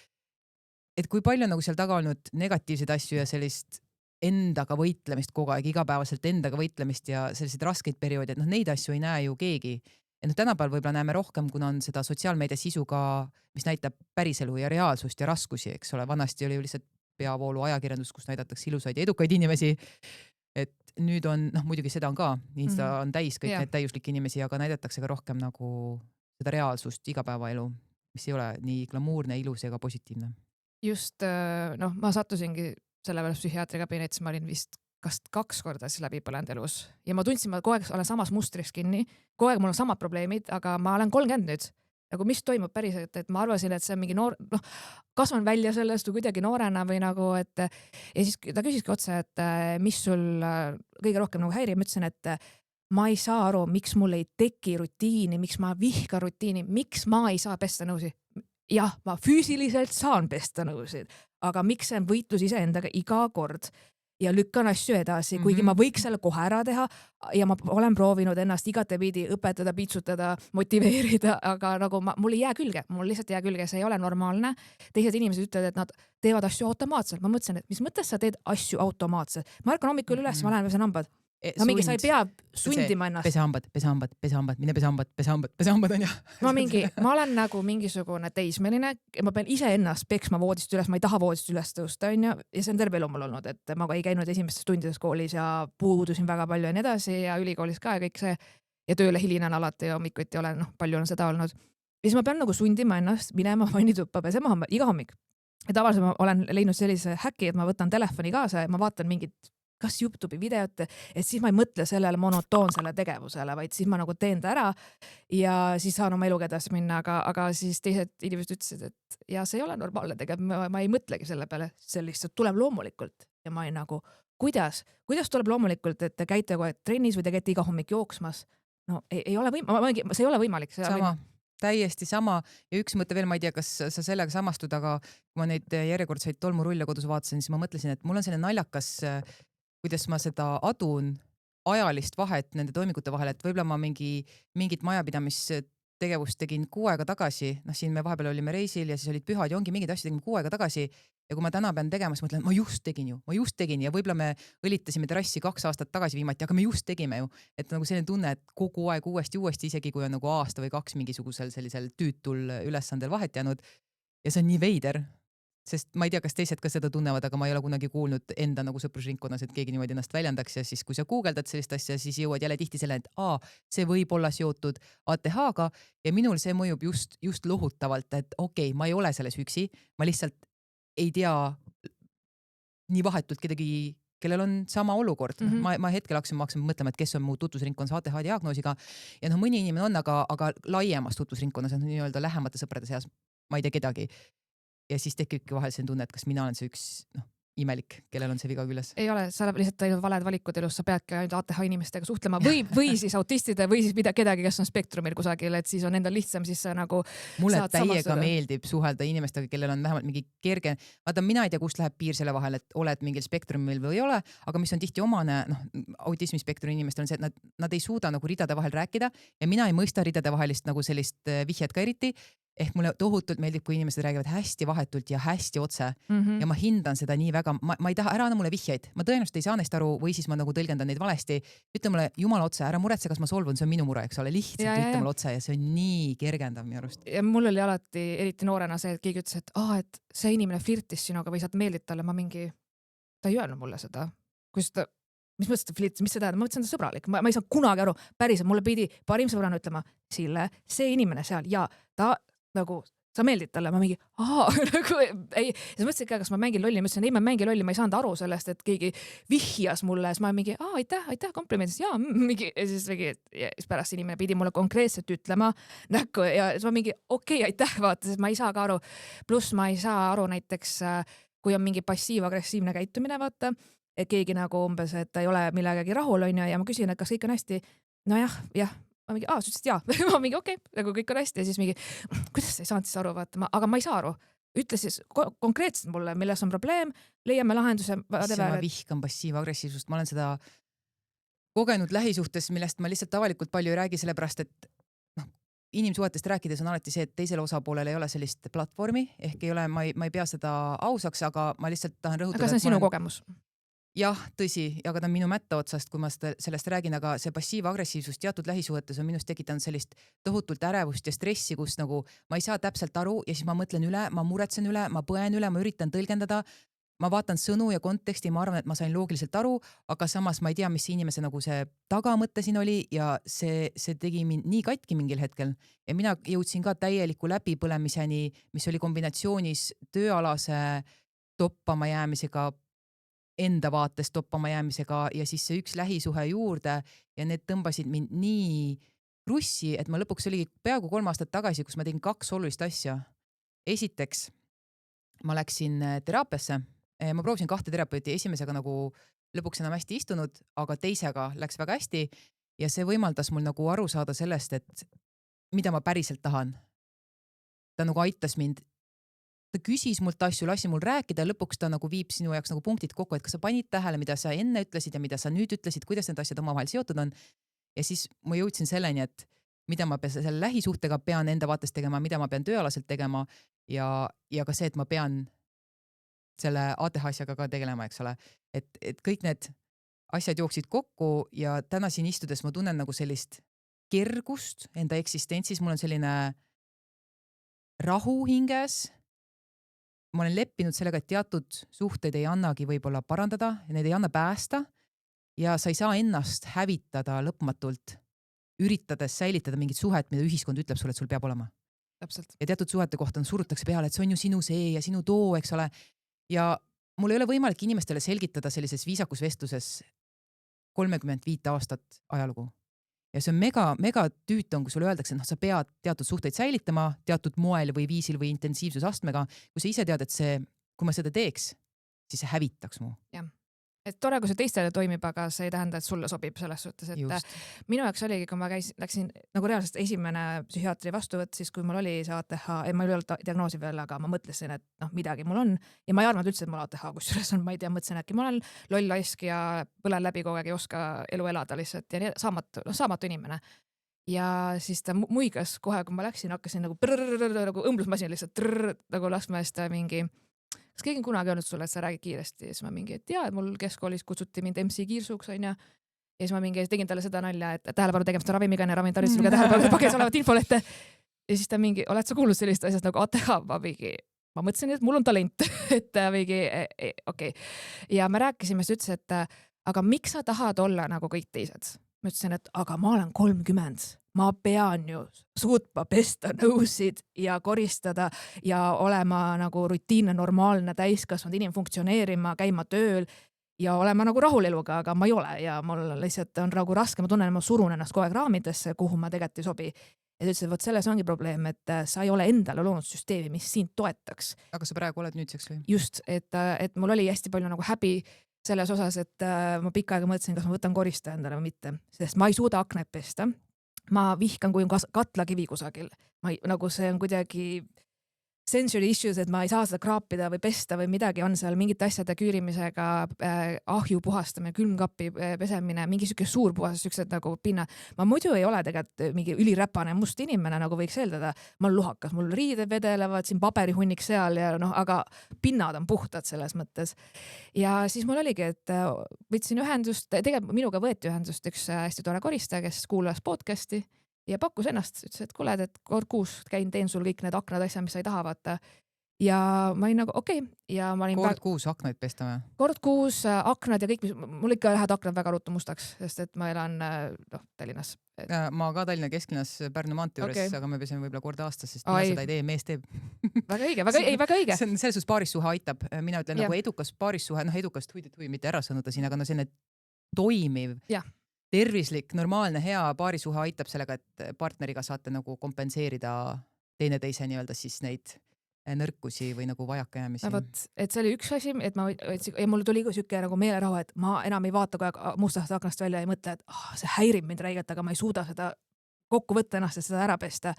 et kui palju on nagu seal taga olnud negatiivseid asju ja sellist endaga võitlemist kogu aeg, igapäevaselt endaga võitlemist ja selliseid raskeid perioode, et neid asju ei näe ju keegi. Ja tänapäeval võib-olla näeme rohkem, kuna on seda sotsiaalmeedia sisuga, mis näitab päriselu ja reaalsust ja raskusi, eks ole. Vanasti oli ju lihtsalt peavoolu ajakirjandus, kus näidatakse ilusaid ja edukaid inimesi. Et nüüd on, muidugi seda on ka, Insta on täis kõik need täiuslikke inimesi, aga näidatakse ka rohkem nagu seda reaalsust, igapäevaelu, mis ei ole nii glamuurne, ilus ega positiivne. Just, ma sattusingi selle peale psühhiaatri kabinetis, ma olin vist kas 2 korda siis läbi põlenud elus ja ma tundsin, ma kogu aeg olen samas mustriks kinni, kogu aeg mul on samad probleemid, aga ma olen 30 nüüd. Nagu mis toimub päriselt, et ma arvasin, et see on mingi noor, kasvan välja sellest või kuidagi noorena või nagu, et ja siis ta küsiski otse, et mis sul kõige rohkem nagu häirib, ma ütlesin, et ma ei saa aru, miks mul ei teki rutiini, miks ma vihkan rutiini, miks ma ei saa pesta nõusid. Jah, ma füüsiliselt saan pesta nõusid, aga miks see on võitlus iseendaga iga kord ja lükkan asju edasi, kuigi ma võiks selle kohe ära teha ja ma olen proovinud ennast igatepidi õpetada, piitsutada, motiveerida, aga nagu mul ei jää külge, mul lihtsalt jää külge, see ei ole normaalne. Teised inimesed ütlevad, et nad teevad asju automaatselt. Ma mõtlesin, et mis mõttes sa teed asju automaatselt? Ma ärkan hommikul üles, ma lähen pesen hambad. No mingi, sa ei pea sundima ennast. Pesehambad, mine pesehambad on ja. Ma olen nagu mingisugune teismeline, ma pean ise ennast peksma voodist üles, ma ei taha voodist üles tõusta, on ja see on terve elu mul olnud, et ma ei käinud esimestes tundides koolis ja puudusin väga palju ja nii edasi ja ülikoolis ka ja kõik see ja tööle hilinen alati ja hommikuti olen, palju on seda olnud. Ja siis ma pean nagu sundima ennast minema vannituppa pesema iga hommik. Ja tavaliselt ma olen leidnud sellise häki, et ma võtan telefoni kaasa ja ma vaatan mingit kas Youtube'i videot, et siis ma ei mõtle sellele monotoonsele tegevusele, vaid siis ma nagu teen ta ära ja siis saan oma eluga edasi minna, aga siis teised inimesed ütlesid, et ja see ei ole normaalne tegelikult, ma ei mõtlegi selle peale, see lihtsalt tuleb loomulikult ja ma ei nagu, kuidas tuleb loomulikult, et te käite kogu aeg trennis või te käite iga hommik jooksmas? No ei ole see ei ole võimalik. Sama. Täiesti sama ja üks mõte veel, ma ei tea, kas sa sellega samastud, aga kui ma neid järjekordseid tolmurulle kodus vaatasin, siis ma mõtlesin, et mul on selline naljakas, kuidas ma seda adun ajalist vahet nende toimingute vahel, et võib-olla ma mingit majapidamistegevust tegin 6 aega tagasi, siin me vahepeal olime reisil ja siis olid pühad ja ongi mingid asju tegime 6 aega tagasi ja kui ma täna pean tegema, siis mõtlen, ma just tegin ja võib-olla me õlitasime terrassi 2 aastat tagasi viimati, aga me just tegime ju, et nagu selline tunne, et kogu aeg uuesti, isegi kui on nagu aasta või 2 mingisugusel sellisel tüütul ülesandel vahet jäänud ja see on nii veider, sest ma ei tea, kas teised ka seda tunnevad, aga ma ei ole kunagi kuulnud enda nagu sõprusringkonnas, et keegi niimoodi ennast väljendaks ja siis, kui sa guugeldad sellist asja, siis jõuad jälle tihti selle, et see võib olla seotud ATH-ga ja minul see mõjub just lohutavalt, et okei, ma ei ole selles üksi, ma lihtsalt ei tea nii vahetult kedagi, kellel on sama olukord. Ma hetkel hakkasin mõtlema, et kes on mu tutvusringkonnas ATH diagnoosiga ja mõni inimene on, aga laiemas tutvusringkonnas on nii-öelda lähemate sõprade seas, ma ei tea kedagi. Ja siis tekibki vahel selline tunne, et kas mina olen see üks imelik, kellel on see viga küljes. Ei ole, sa lihtsalt teinud valed valikud elus, sa peadki ainult ATH inimestega suhtlema või siis autistide või siis kedagi, kes on spektrumil kusagil, et siis on endal lihtsam, siis sa nagu mulle täiega meeldib suhelda inimestega, kellel on vähemalt mingi kerge, vaata mina ei tea, kust läheb piir selle vahel, et oled mingil spektrumil või ei ole, aga mis on tihti omane autismispektrumi inimestel on see, et nad ei suuda nagu ridade vahel rääkida ja mina ei mõista ridade vahelist nagu sellist vihjet ka eriti. Ehk mulle tohutult meeldib, kui inimesed räägivad hästi vahetult ja hästi otse ja ma hindan seda nii väga, ma ei taha, ära anna mulle vihjeid, ma tõenäoliselt ei saa neist aru või siis ma nagu tõlgendan neid valesti. Ütle mulle jumala otse, ära muretse, kas ma solvun, see on minu mure, eks ole, lihtsalt ütle mulle otse ja see on nii kergendav minu arust. Ja mul oli alati, eriti noorena see, et keegi ütles, et see inimene flirtis sinuga või sa meeldid talle, ma mingi, ta ei öelnud mulle seda, mis mõttes ta flirtis, mis see tähendab, ma mõtlesin, ta sõbralik, ma ei saa kunagi aru, päriselt, mulle pidi parim sõbrana ütlema, Sille, see inimene seal ja ta nagu, sa meeldid talle, ma mingi, nagu ei, siis mõtlesin ka, kas ma mängin lolli, mõtlesin, ei, ma mängin lolli, ma ei saanud aru sellest, et keegi vihjas mulle, siis ma mingi, aitäh komplimendist, mingi, ja siis pärast inimene pidi mulle konkreetselt ütlema näkku ja siis ma mingi, aitäh, vaata, sest ma ei saa ka aru, pluss ma ei saa aru näiteks, kui on mingi passiiv-agressiivne käitumine, vaata, et keegi nagu umbes, et ta ei ole millegagi rahul, on ja ma küsin, et kas kõik on hästi, nojah, ma mingi, sa ütlesid jaa, ma mingi nagu kõik on hästi ja siis mingi, kuidas sa ei saanud siis aru, vaata, aga ma ei saa aru. Ütle siis konkreetselt mulle, milles on probleem, leiame lahenduse. Ma vihkan passiiv-agressiivsust, ma olen seda kogenud lähisuhtes, millest ma lihtsalt avalikult palju ei räägi, sellepärast, et inimsuhetest rääkides on alati see, et teisel osapoolel ei ole sellist platvormi, ehk ei ole, ma ei pea seda ausaks, aga ma lihtsalt tahan rõhutada. Aga see on sinu kogemus? Jah, tõsi, aga ta on minu mätta otsast, kui ma sellest räägin, aga see passiiv-agressiivsus teatud lähisuhetes on minust tekitanud sellist tohutult ärevust ja stressi, kus nagu ma ei saa täpselt aru ja siis ma mõtlen üle, ma muretsen üle, ma põen üle, ma üritan tõlgendada, ma vaatan sõnu ja konteksti, ma arvan, et ma sain loogiliselt aru, aga samas ma ei tea, mis inimese nagu see tagamõte siin oli ja see tegi mind nii katki mingil hetkel ja mina jõudsin ka täieliku läbipõlemiseni, mis oli kombinatsioonis tööalase toppama jäämisega, enda vaates toppama jäämisega ja siis see üks lähisuhe juurde ja need tõmbasid mind nii krussi, et ma lõpuks oligi peaaegu 3 aastat tagasi, kus ma tegin 2 olulist asja. Esiteks, ma läksin teraapiasse, ma proovisin 2 terapeuti, esimesega nagu lõpuks enam hästi istunud, aga teisega läks väga hästi ja see võimaldas mul nagu aru saada sellest, et mida ma päriselt tahan. Ta nagu aitas mind. Ta küsis mult asju, lasi mul rääkida ja lõpuks ta nagu viib sinu jaoks nagu punktid kokku, et kas sa panid tähele, mida sa enne ütlesid ja mida sa nüüd ütlesid, kuidas need asjad omavahel seotud on. Ja siis ma jõudsin selleni, et mida ma selle lähisuhtega pean enda vaates tegema, mida ma pean tööalaselt tegema ja ka see, et ma pean selle ATH asjaga ka tegelema, eks ole. Et kõik need asjad jooksid kokku ja täna siin istudes ma tunnen nagu sellist kergust enda eksistentsis, mul on selline rahu hinges. Ma olen leppinud sellega, et teatud suhteid ei annagi võib-olla parandada, need ei anna päästa ja sa ei saa ennast hävitada lõpmatult, üritades säilitada mingit suhet, mida ühiskond ütleb sulle, et sul peab olema. Täpselt. Ja teatud suhete kohta surutakse peale, et see on ju sinu see ja sinu too, eks ole. Ja mul ei ole võimalik inimestele selgitada sellises viisakusvestluses 35 aastat ajalugu. Ja see on mega tüütu on, kui sulle öeldakse, et sa pead teatud suhteid säilitama teatud moel või viisil või intensiivsusastmega, kui sa ise tead, et see, kui ma seda teeks, siis see hävitaks mu. Jah. Et tore, kui see teistele toimib, aga see ei tähenda, et sulle sobib selles suhtes, et Just. minu jaoks oligi, kui ma läksin nagu reaalselt esimene psühhiaatri vastuvõtt, siis kui mul oli see ATH, ma ei olnud diagnoosi veel, aga ma mõtlesin, et midagi mul on ja ma ei arvanud üldse, et mul ATH, kusjuures on, ma ei tea, mõtlesin, äkki ma olen loll laisk ja põlen läbi kogu aeg, ei oska elu elada lihtsalt ja saamatu inimene. Ja siis ta muigas kohe, kui ma läksin, hakkasin nagu õmblusmasin lihtsalt nagu laskma eest mingi. Kas keegi on kunagi öelnud sulle, et sa räägid kiiresti ja siis ma mingi, et jaa, mul keskkoolis kutsuti mind MC Kiirsuks, on ja siis ma mingi tegin talle seda nalja, et tähelepanu tegemist on ravimiga ja ravimitarvitsusega tähelepanu pakes olevat infolehte. Ja siis ta mingi, oled sa kuulnud sellist asjast nagu ATH? Ma mõtlesin, et mul on talent, et mingi, okei. Ja me rääkisime, siis ütles, et aga miks sa tahad olla nagu kõik teised? Ma ütlesin, et aga ma olen 30. Ma pean ju suutma pesta nõusid ja koristada ja olema nagu rutiinne, normaalne, täiskasvanud inimene, funktsioneerima, käima tööl ja olema nagu rahul eluga, aga ma ei ole ja mul lihtsalt on nagu raske, ma tunnen, et ma surun ennast kogu aeg raamidesse, kuhu ma tegelikult ei sobi. Ja ütlesin, et selles ongi probleem, et sa ei ole endale loonud süsteemi, mis sind toetaks. Aga sa praegu oled nüüdseks või? Just, et mul oli hästi palju nagu häbi selles osas, et ma pikka aega mõtlesin, kas ma võtan koristaja endale või mitte, sest ma ei suuda aknaid pesta. Ma vihkan, kui on katlakivi kusagil. Nagu see on kuidagi sensory issues, et ma ei saa seda kraapida või pesta või midagi on seal mingite asjade küürimisega, ahju puhastamine, külmkappi pesemine, mingi siuke suur puhastus, siuksed nagu pinna. Ma muidu ei ole tegelikult mingi üliräpane must inimene, nagu võiks eeldada. Ma olen luhakas, mul riided vedelevad, siin paberihunnik seal ja aga pinnad on puhtad selles mõttes. Ja siis mul oligi, et võtsin ühendust, tegelikult minuga võeti ühendust üks hästi tore koristaja, kes kuulas podcasti ja pakkus ennast, ütles, et kuule, et kord kuus käin, teen sul kõik need aknad asja, mis sa ei taha vaata. Ja ma olin nagu okei. Ja ma olin kord kuus aknaid pestame? Kord kuus aknad ja kõik, mul ikka lähevad aknad väga ruttu mustaks, sest et ma elan Tallinnas. Ma ka Tallinna kesklinnas Pärnu maantee juures, aga me peseme võib-olla kord aastas, sest Ai. mina seda ei tee, mees teeb. Väga õige, väga õige. See on selles suhtes paarissuhe aitab. Mina ütlen nagu edukas paarissuhe, edukast huvi, mitte ära sõnuda siin, aga selline toimiv. Ja. Tervislik, normaalne, hea paarisuhe aitab sellega, et partneriga saate nagu kompenseerida teineteise nii-öelda siis neid nõrkusi või nagu vajakajäämisi. Et see oli üks asi, et ja mul tuli siuke nagu meelerahu, et ma enam ei vaata kogu aeg mustast aknast välja ja ei mõtle, et see häirib mind räigelt, aga ma ei suuda seda kokku võtta ennast, et seda ära pesta.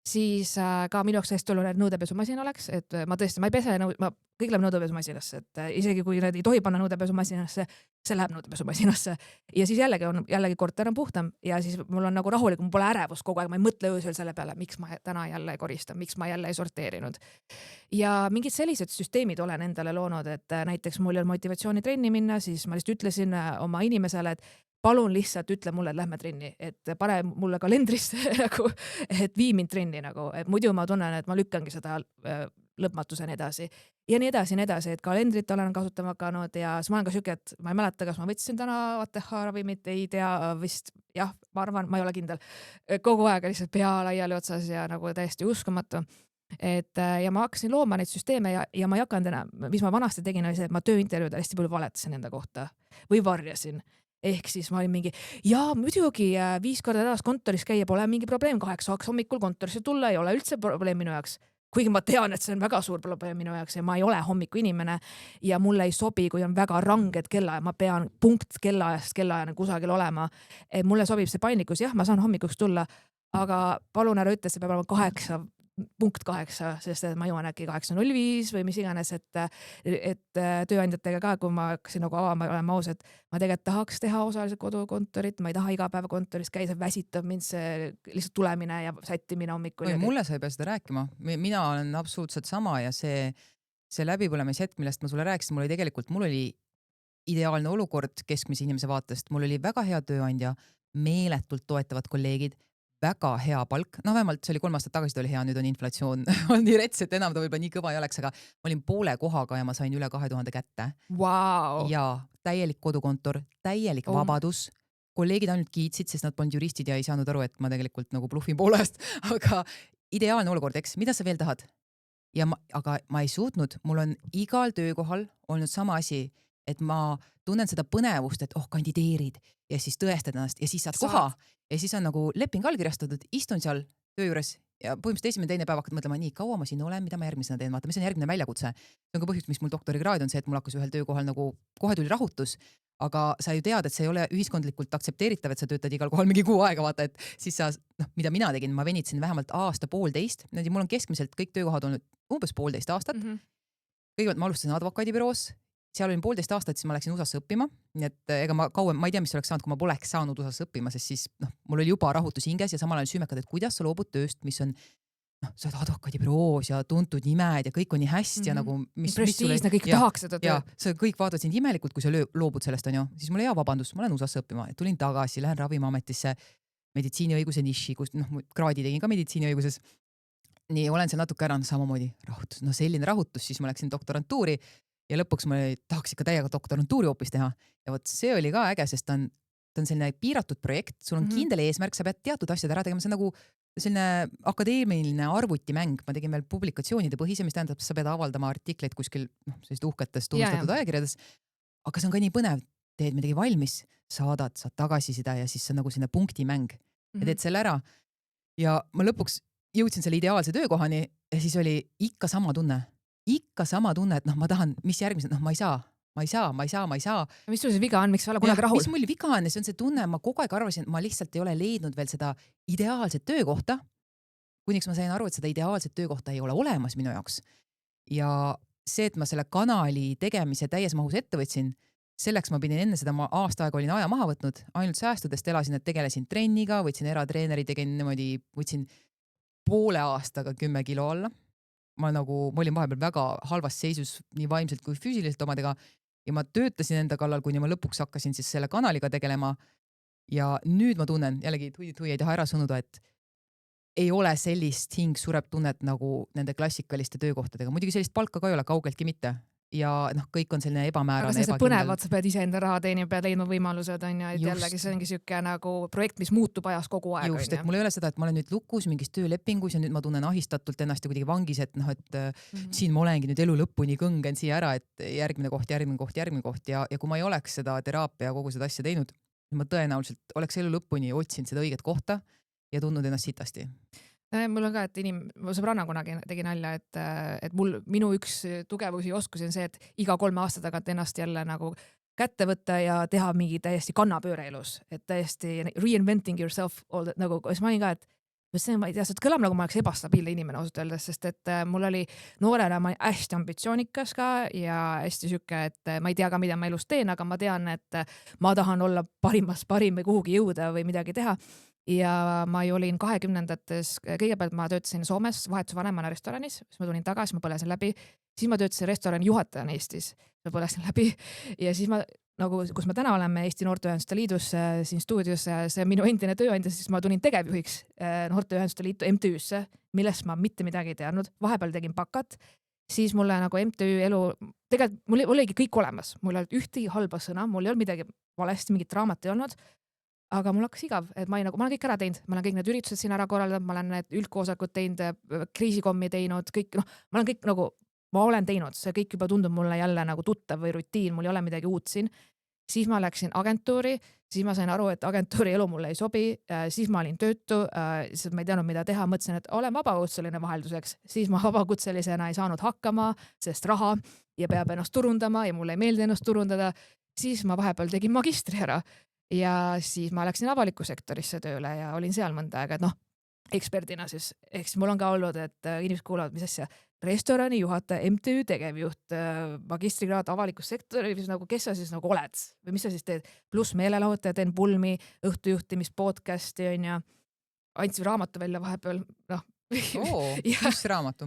Siis ka minu jaoks hästi oluline, et nõudepesumasin oleks, et ma tõesti, ma ei pese, ma kõik läheb nõudepesumasinasse, et isegi kui need ei tohi panna nõudepesumasinasse, see läheb nõudepesumasinasse. Ja siis jällegi korter on puhtam ja siis mul on nagu rahulik, mul pole ärevus kogu aeg, ma ei mõtle öösel selle peale, miks ma täna jälle ei korista, miks ma jälle ei sorteerinud. Ja mingid sellised süsteemid olen endale loonud, et näiteks mul on motivatsiooni trenni minna, siis ma lihtsalt ütlesin oma inimesele, et palun lihtsalt ütle mulle, et lähme trenni, et pane mulle kalendrisse nagu, et vii mind trenni nagu, et muidu ma tunnen, et ma lükkangi seda lõpmatuseni edasi. Ja nii edasi, et kalendrit olen kasutama hakanud ja siis ma olen ka siuke, et ma ei mäleta, kas ma võtsin täna ATH ravimit, ei tea vist, jah, ma arvan, ma ei ole kindel. Kogu aeg lihtsalt pea laiali otsas ja nagu täiesti uskumatu. Ja ma hakkasin looma neid süsteeme ja ma ei hakanud enam, mis ma vanasti tegin, oli see, et ma tööintervjuudel hästi palju valetasin enda kohta või varjasin. Ehk siis ma olin mingi, ja muidugi 5 korda nädalas kontoris käia pole mingi probleem, 8 hommikul kontorisse tulla ei ole üldse probleem minu jaoks. Kuigi ma tean, et see on väga suur probleem minu jaoks ja ma ei ole hommiku inimene ja mulle ei sobi, kui on väga ranged kellaajad, ma pean punkt kellaajast kellaajana kusagil olema. Mulle sobib see paindlikkus, jah, ma saan hommikuks tulla, aga palun ära ütle, see peab olema 8, sest ma jõuan äkki 8.05 või mis iganes, et tööandjatega ka, kui ma hakkasin nagu avama, olema aus, et ma tegelikult tahaks teha osaliselt kodukontorit, ma ei taha iga päev kontoris käia, see väsitab mind see lihtsalt tulemine ja sättimine hommikul. Mulle sa ei pea seda rääkima, mina olen absoluutselt sama ja see läbipõlemishetk, millest ma sulle rääkisin, mul oli ideaalne olukord keskmise inimese vaatest, mul oli väga hea tööandja, meeletult toetavad kolleegid, väga hea palk, vähemalt see oli 3 aastat tagasi, ta oli hea, nüüd on inflatsioon on nii rets, et enam ta võib-olla nii kõva ei oleks, aga ma olin poole kohaga ja ma sain üle 2000 kätte. Wow. Ja täielik kodukontor, täielik vabadus. Kolleegid ainult kiitsid, sest nad polnud juristid ja ei saanud aru, et ma tegelikult nagu bluffin poolest, aga ideaalne olukord, eks, mida sa veel tahad? aga ma ei suutnud, mul on igal töökohal olnud sama asi, et ma tunnen seda põnevust, et kandideerid ja siis tõestad ennast ja siis saad koha ja siis on nagu leping allkirjastatud, istun seal töö juures ja põhimõtteliselt esimene teine päev hakkad mõtlema, nii kaua ma siin olen, mida ma järgmisena teen, vaata, mis on järgmine väljakutse. See on ka põhjus, mis mul doktorikraad on see, et mul hakkas ühel töökohal nagu kohe tuli rahutus, aga sa ju tead, et see ei ole ühiskondlikult aktsepteeritav, et sa töötad igal kohal mingi kuu aega, vaata, et siis sa, mida mina tegin, ma venitsin vähemalt aasta-poolteist, mul on keskmiselt kõik töökohad olnud umbes 1,5 aastat. Kõigepealt ma alustasin advokaadibüroos, seal olin 1,5 aastat, siis ma läksin USA-sse õppima, nii et ega ma kauem, ma ei tea, mis oleks saanud, kui ma poleks saanud USA-sse õppima, sest siis mul oli juba rahutus hinges ja samal ajal süümekad, et kuidas sa loobud tööst, mis on sa oled advokaadibüroos ja tuntud nimed ja kõik on nii hästi ja nagu prestiižne, kõik tahaks seda tööd. Ja sa kõik vaatad sind imelikult, kui sa loobud sellest, on ju, siis mul hea vabandus, ma olen USA-sse õppima, et tulin tagasi, lähen Ravimiametisse meditsiiniõiguse niši, kus kraadi tegin ka meditsiiniõiguses. Nii olen seal natuke ära samamoodi rahutus, selline rahutus, siis ma läksin doktorantuuri ja lõpuks ma tahaks ikka täiega doktorantuuri hoopis teha. Ja vot see oli ka äge, sest ta on selline piiratud projekt, sul on kindel eesmärk, sa pead teatud asjad ära tegema, see on nagu selline akadeemiline arvutimäng, ma tegin veel publikatsioonide põhise, mis tähendab, sa pead avaldama artikleid kuskil sellised uhketes tunnustatud ajakirjades, aga see on ka nii põnev, teed midagi valmis, saad tagasisida ja siis see on nagu selline punktimäng ja teed selle ära ja ma lõpuks jõudsin selle ideaalse töökohani ja siis oli ikka sama tunne, et ma tahan, mis järgmised, ma ei saa. Mis sul see viga on, miks sa ole kunagi rahul? Mis mul viga on, see on see tunne, ma kogu aeg arvasin, et ma lihtsalt ei ole leidnud veel seda ideaalset töökohta, kuniks ma sain aru, et seda ideaalset töökohta ei ole olemas minu jaoks. Ja see, et ma selle kanali tegemise täies mahus ette võtsin, selleks ma pidin enne seda, ma aasta aega olin aja maha võtnud, ainult säästudest elasin, et tegelesin trenniga, võtsin eratreeneri, tegin niimoodi, võtsin poole aastaga 10 kilo alla. Ma olin vahepeal väga halvas seisus nii vaimselt kui füüsiliselt omadega ja ma töötasin enda kallal, kuni ma lõpuks hakkasin siis selle kanaliga tegelema ja nüüd ma tunnen, jällegi ei taha ära sõnuda, et ei ole sellist hing sureb tunnet nagu nende klassikaliste töökohtadega. Muidugi sellist palka ka ei ole, kaugeltki mitte. Ja kõik on selline ebamäärane. Aga see põnevad, sa pead iseenda raha teenima, pead leidma võimalused, on ja, et jällegi see ongi siuke nagu projekt, mis muutub ajas kogu aeg. Just, et mul ei ole seda, et ma olen nüüd lukus mingis töölepingus ja nüüd ma tunnen ahistatult ennast ja kuidagi vangis, et siin ma olengi nüüd elu lõpuni kõngen siia ära, et järgmine koht ja kui ma ei oleks seda teraapia kogu seda asja teinud, ma tõenäoliselt oleks elu lõpuni otsinud seda õiget kohta ja tundnud ennast sitasti. Mul on ka, et mu sõbranna kunagi tegi nalja, et minu üks tugevusi ja oskusi on see, et iga 3 aasta tagant ennast jälle nagu kätte võtta ja teha mingi täiesti kannapööre elus, et täiesti reinventing yourself, nagu siis ma olin ka, et see, ma ei tea, see kõlab nagu ma oleks ebastabiilne inimene ausalt öeldes, sest et mul oli noorena, ma olin hästi ambitsioonikas ka ja hästi siuke, et ma ei tea ka, mida ma elus teen, aga ma tean, et ma tahan olla parim või kuhugi jõuda või midagi teha. Ja ma olin 20-ndates, kõigepealt ma töötasin Soomes vahetusvanemana restoranis, siis ma tulin tagasi, ma põlesin läbi, siis ma töötasin restorani juhatajana Eestis, ma põlesin läbi ja siis ma, nagu, kus me täna oleme Eesti Noorteühenduste Liidus siin stuudios, see on minu endine tööandja, siis ma tulin tegevjuhiks Noorteühenduste Liitu MTÜ-sse, millest ma mitte midagi ei teadnud, vahepeal tegin bakat, siis mulle nagu MTÜ elu, tegelikult mul oligi kõik olemas, mul ei olnud ühtegi halba sõna, mul ei olnud midagi valesti, mingit draamat ei olnud, aga mul hakkas igav, et ma olen kõik ära teinud, ma olen kõik need üritused siin ära korraldanud, ma olen need üldkoosakud teinud, kriisikommi teinud, kõik, ma olen teinud, see kõik juba tundub mulle jälle nagu tuttav või rutiin, mul ei ole midagi uut siin. Siis ma läksin agentuuri, siis ma sain aru, et agentuuri elu mulle ei sobi, siis ma olin töötu, siis ma ei teadnud, mida teha, mõtlesin, et olen vabakutseline vahelduseks, siis ma vabakutselisena ei saanud hakkama, sest raha ja peab ennast turundama ja mulle ei meeldi ennast turundada, siis ma vahepeal tegin magistri ära. Ja siis ma läksin avaliku sektorisse tööle ja olin seal mõnda aega, et eksperdina siis, ehk siis mul on ka olnud, et inimesed kuulavad, mis asja, restorani juhataja, MTÜ tegevjuht, magistrikraad avalikus sektoris, nagu kes sa siis nagu oled või mis sa siis teed, pluss meelelahutaja, teen pulmi, õhtujuhtimis podcasti on ja andsin raamatu välja vahepeal, mis raamatu?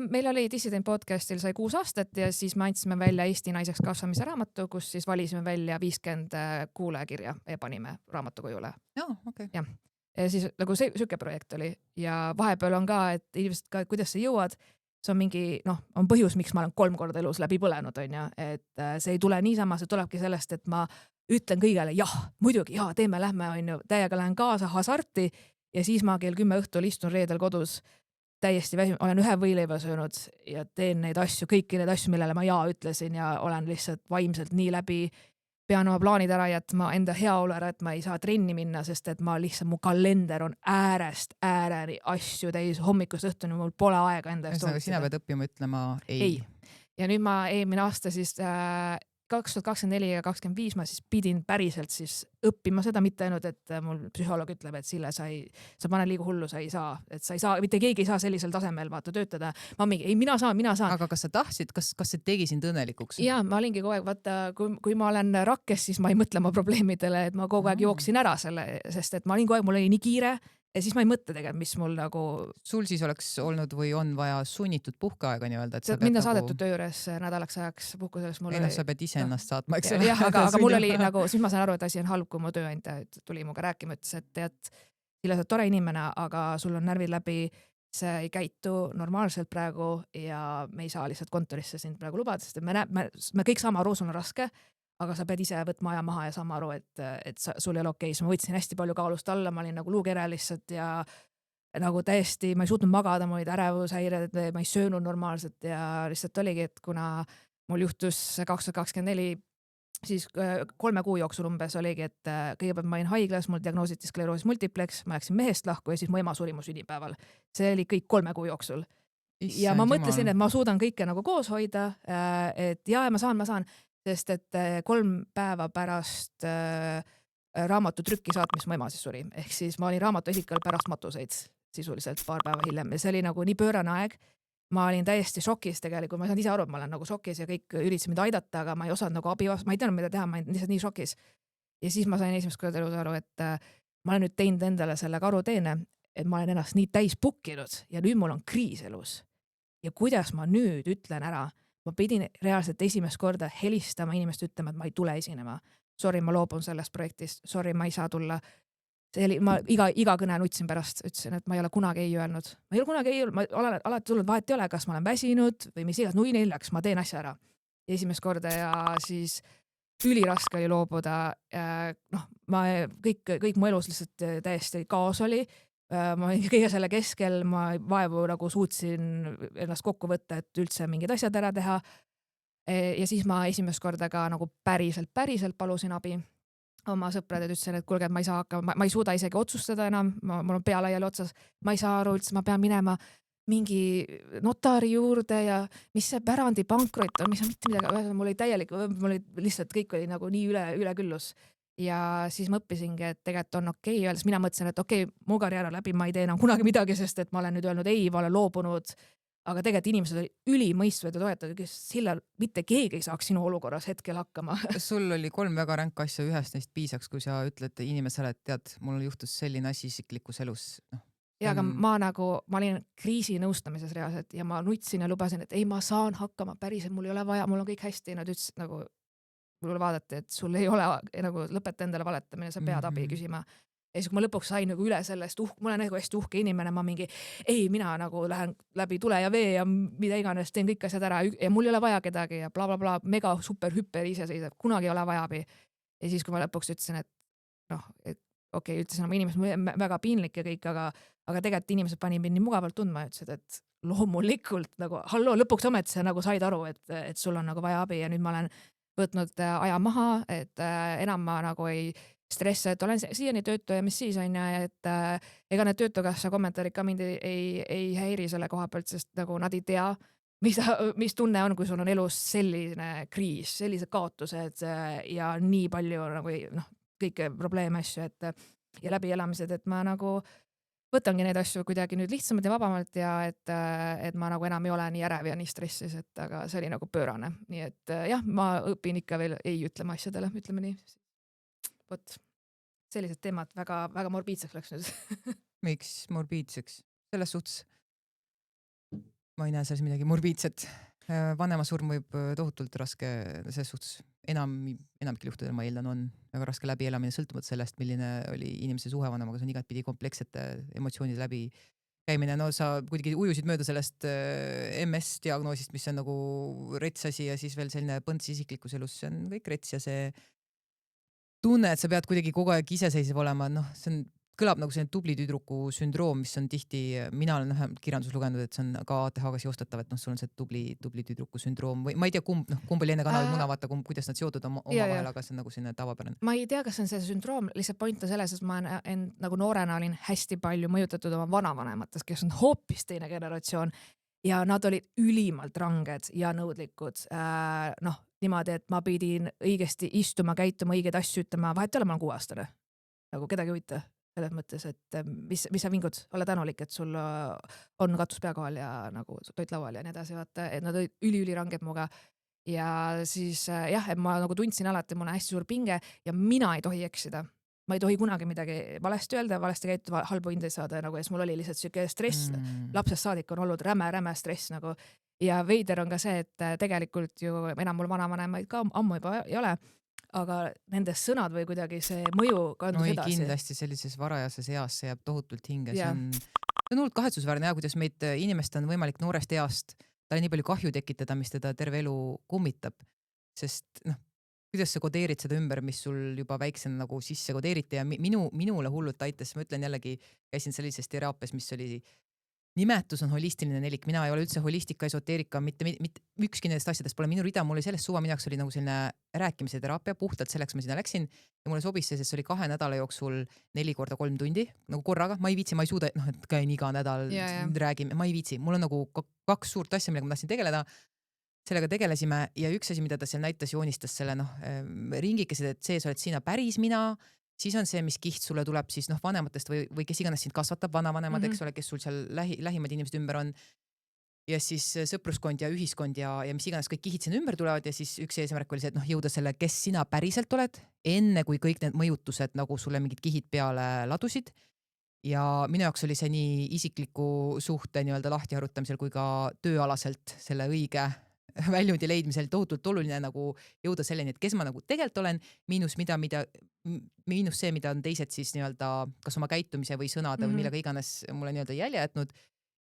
Meil oli Dissident podcastil sai 6 aastat ja siis me andsime välja Eesti naiseks kasvamise raamatu, kus siis valisime välja 50 kuulajakirja ja panime raamatukujule. Okay. Ja siis nagu siuke projekt oli ja vahepeal on ka, et inimesed ka, kuidas sa jõuad, see on mingi, on põhjus, miks ma olen 3 korda elus läbi põlenud, on ja, et see ei tule niisama, see tulebki sellest, et ma ütlen kõigele, muidugi, teeme, lähme, on ju, täiega lähen kaasa hasarti. Ja siis ma kell 10 õhtul istun reedel kodus täiesti olen ühe võileiva söönud ja teen neid asju, kõiki neid asju, millele ma jaa ütlesin ja olen lihtsalt vaimselt nii läbi, pean oma plaanid ära jätma, enda heaolu ära, et ma ei saa trenni minna, sest et ma lihtsalt, mu kalender on äärest ääreni asju täis, hommikust õhtuni mul pole aega enda eest Ühesõnaga, sina pead õppima ütlema ei. Ja nüüd ma eelmine aasta siis 2024 ja 2025 ma siis pidin päriselt siis õppima seda, mitte ainult, et mul psühholoog ütleb, et Sille, sa pane liiga hullu, sa ei saa, mitte keegi ei saa sellisel tasemel vaata töötada. Ma mingi, ei, mina saan. Aga kas sa tahtsid, kas see tegi sind õnnelikuks? Ja ma olingi kogu aeg, vaata, kui ma olen rakkes, siis ma ei mõtle oma probleemidele, et ma kogu aeg jooksin ära selle, sest et ma olin kogu aeg, mul oli nii kiire ja siis ma ei mõtle tegelikult, mis mul nagu... Sul siis oleks olnud või on vaja sunnitud puhkeaega nii-öelda, et sa pead minna saadetud töö juures nädalaks ajaks puhkuseks. Sa pead ise ennast saatma, eks ole. Jah, aga mul oli nagu, siis ma sain aru, et asi on halb, kui mu tööandja tuli muga rääkima, ütles, et tead, Sille, sa oled tore inimene, aga sul on närvid läbi, see ei käitu normaalselt praegu ja me ei saa lihtsalt kontorisse sind praegu lubada, sest me kõik saame aru, sul on raske, aga sa pead ise võtma aja maha ja saama aru, et sul ei ole okei. Ma võtsin hästi palju kaalust alla, ma olin nagu luukere lihtsalt ja nagu täiesti, ma ei suutnud magada, mul olid ärevushäired, ma ei söönud normaalselt ja lihtsalt oligi, et kuna mul juhtus 2024, siis 3 kuu jooksul umbes oligi, et kõigepealt ma olin haiglas, mul diagnoositi skleroosis multiplex, ma läksin mehest lahku ja siis mu ema suri mu sünnipäeval. See oli kõik 3 kuu jooksul. Ja ma mõtlesin, et ma suudan kõike nagu koos hoida, et ja ma saan, sest et 3 päeva pärast raamatu trükki saatmis mu ema siis suri. Ehk siis ma olin raamatu esikal pärast matuseid sisuliselt paar päeva hiljem ja see oli nagu nii pöörane aeg. Ma olin täiesti šokis tegelikult, ma ei saanud ise aru, et ma olen nagu šokis ja kõik üritasid mind aidata, aga ma ei osanud nagu abi vastu, ma ei teadnud, mida teha, ma olin lihtsalt nii šokis. Ja siis ma sain esimest korda elus aru, et ma olen nüüd teinud endale selle karuteene, et ma olen ennast nii täis pukkinud ja nüüd mul on kriis elus. Ja kuidas ma nüüd ütlen ära, ma pidin reaalselt esimest korda helistama inimest ütlema, et ma ei tule esinema. Sorry, ma loobun sellest projektist. Sorry, ma ei saa tulla. Ma iga kõne nutsin pärast, ütlesin, et ma ei ole kunagi ei öelnud. Ma ei ole kunagi ei öelnud, ma olen alati tulnud, vahet ei ole, kas ma olen väsinud või mis igas 0-4, ma teen asja ära. Ja esimest korda ja siis üliraske oli loobuda. Kõik mu elus lihtsalt täiesti kaos oli. Ma kõige selle keskel ma vaevu nagu suutsin ennast kokku võtta, et üldse mingid asjad ära teha. Ja siis ma esimest korda ka nagu päriselt palusin abi oma sõpradele, ütlesin, et kuulge, ma ei saa hakkama, ma ei suuda isegi otsustada enam, mul on pea laiali otsas, ma ei saa aru üldse, ma pean minema mingi notari juurde ja mis see pärandi pankrot on, mis on mitte midagi, mul oli täielik, mul oli lihtsalt kõik oli nagu nii üle küllus. Ja siis ma õppisingi, et tegelikult on okei, öeldes mina mõtlesin, et okei, mu karjäär on läbi, ma ei tee enam kunagi midagi, sest et ma olen nüüd öelnud ei, ma olen loobunud, aga tegelikult inimesed oli ülimõistvad ja toetavad, kes Sille mitte keegi ei saaks sinu olukorras hetkel hakkama. Sul oli 3 väga ränka asja, ühest neist piisaks, kui sa ütled inimesele, et tead, mul juhtus selline asi isiklikus elus. Ja aga ma olin kriisi nõustamises reaalselt ja ma nutsin ja lubasin, et ei, ma saan hakkama päriselt, mul ei ole vaja, mul on kõik hästi, nad ütlesid nagu mulle vaadati, et sul ei ole nagu lõpeta endale valetamine, sa pead abi küsima. Ja siis kui ma lõpuks sain nagu üle sellest, ma olen nagu hästi uhke inimene, ma mingi, ei, mina nagu lähen läbi tule ja vee ja mida iganes, teen kõik asjad ära ja mul ei ole vaja kedagi ja bla bla bla, mega super hüper iseseisev, kunagi ei ole vaja abi. Ja siis kui ma lõpuks ütlesin, et okei, ütlesin oma inimesed, mul väga piinlik ja kõik, aga tegelikult inimesed pani mind nii mugavalt tundma ja ütlesid, et loomulikult nagu, hallo, lõpuks ometi sa nagu said aru, et sul on nagu vaja abi ja nüüd ma olen võtnud aja maha, et enam ma nagu ei stressa, et olen siiani töötu ja mis siis on ja et ega need töötukassa kommentaarid ka mind ei häiri selle koha pealt, sest nagu nad ei tea, mis tunne on, kui sul on elus selline kriis, sellised kaotused ja nii palju nagu kõike probleeme asju, ja läbielamised, et ma nagu võtangi neid asju kuidagi nüüd lihtsamalt ja vabamalt ja et ma nagu enam ei ole nii ärev ja nii stressis, et aga see oli nagu pöörane. Nii et jah, ma õpin ikka veel ei ütlema asjadele, ütleme nii. Võt, sellised teemad väga morbiidseks läks nüüd. Miks morbiidseks? Selles suhtes ma ei näe selles midagi morbiidset. Vanema surm võib tohutult raske, selles suhtes enamikil juhtudel ma eeldan on väga raske läbielamine sõltumata sellest, milline oli inimese suhe vanemaga, see on igatpidi komplekssete emotsioonide läbi käimine. No sa kuidagi ujusid mööda sellest MS-diagnoosist, mis on nagu rets asi ja siis veel selline põnts isiklikus elus, see on kõik rets ja see tunne, et sa pead kuidagi kogu aeg iseseisev olema, see on kõlab nagu selline tubli tüdruku sündroom, mis on tihti, mina olen kirjandus lugenud, et see on ka ATH-ga seostatav, et sul on see tubli tüdruku sündroom või ma ei tea, kumb oli enne kanal muna, vaata, kuidas nad seotud omavahel, aga see on nagu selline tavapärane. Ma ei tea, kas see on see sündroom, lihtsalt point on selles, et ma nagu noorena olin hästi palju mõjutatud oma vanavanematest, kes on hoopis teine generatsioon ja nad olid ülimalt ranged ja nõudlikud. Niimoodi, et ma pidin õigesti istuma, käituma, õigeid asju ütlema, vahet ei ole, ma olen 6-aastane. Nagu kedagi huvita selles mõttes, et mis sa vingud, ole tänulik, et sul on katus pea kohal ja nagu toit laual ja nii edasi, vaata, et nad olid üli-ranged muga. Ja siis et ma nagu tundsin alati, mul on hästi suur pinge ja mina ei tohi eksida. Ma ei tohi kunagi midagi valesti öelda, valesti käituda, halbu hindeid saada nagu, ja siis mul oli lihtsalt siuke stress. Lapsest saadik on olnud räme stress nagu. Ja veider on ka see, et tegelikult ju enam mul vanavanemaid ka ammu juba ei ole, aga nende sõnad või kuidagi see mõju kandus edasi. Kindlasti sellises varajases eas see jääb tohutult hinge. See on hullult kahetsusväärne ja kuidas meid inimest on võimalik noorest east talle nii palju kahju tekitada, mis teda terve elu kummitab. Sest kuidas sa kodeerid seda ümber, mis sul juba väiksena nagu sisse kodeeriti ja minule hullult aitas, ma ütlen jällegi, käisin sellises teraapias, mis oli nimetus on holistiline nelik, mina ei ole üldse holistika, esoteerika, mitte ükski nendest asjadest pole minu rida, mul oli sellest suva, minaks oli nagu selline rääkimise teraapia, puhtalt selleks ma sinna läksin ja mulle sobis see, sest see oli 2 nädala jooksul 4 korda 3 tundi, nagu korraga, ma ei viitsi, ma ei suuda, et käin iga nädal, räägime, ma ei viitsi, mul on nagu 2 suurt asja, millega ma tahtsin tegeleda, sellega tegelesime ja üks asi, mida ta seal näitas, joonistas selle ringikesed, et see, sa oled sina päris mina, siis on see, mis kiht sulle tuleb siis vanematest või kes iganes sind kasvatab, vanavanemad, eks ole, kes sul seal lähimad inimesed ümber on. Ja siis sõpruskond ja ühiskond ja mis iganes kõik kihid sinna ümber tulevad ja siis üks eesmärk oli see, et jõuda selle, kes sina päriselt oled, enne kui kõik need mõjutused nagu sulle mingid kihid peale ladusid. Ja minu jaoks oli see nii isikliku suhte nii-öelda lahtiharutamisel kui ka tööalaselt selle õige väljundi leidmisel tohutult oluline nagu jõuda selleni, et kes ma nagu tegelikult olen, miinus see, mida on teised siis nii-öelda kas oma käitumise või sõnade või millega iganes mulle nii-öelda jälje jätnud.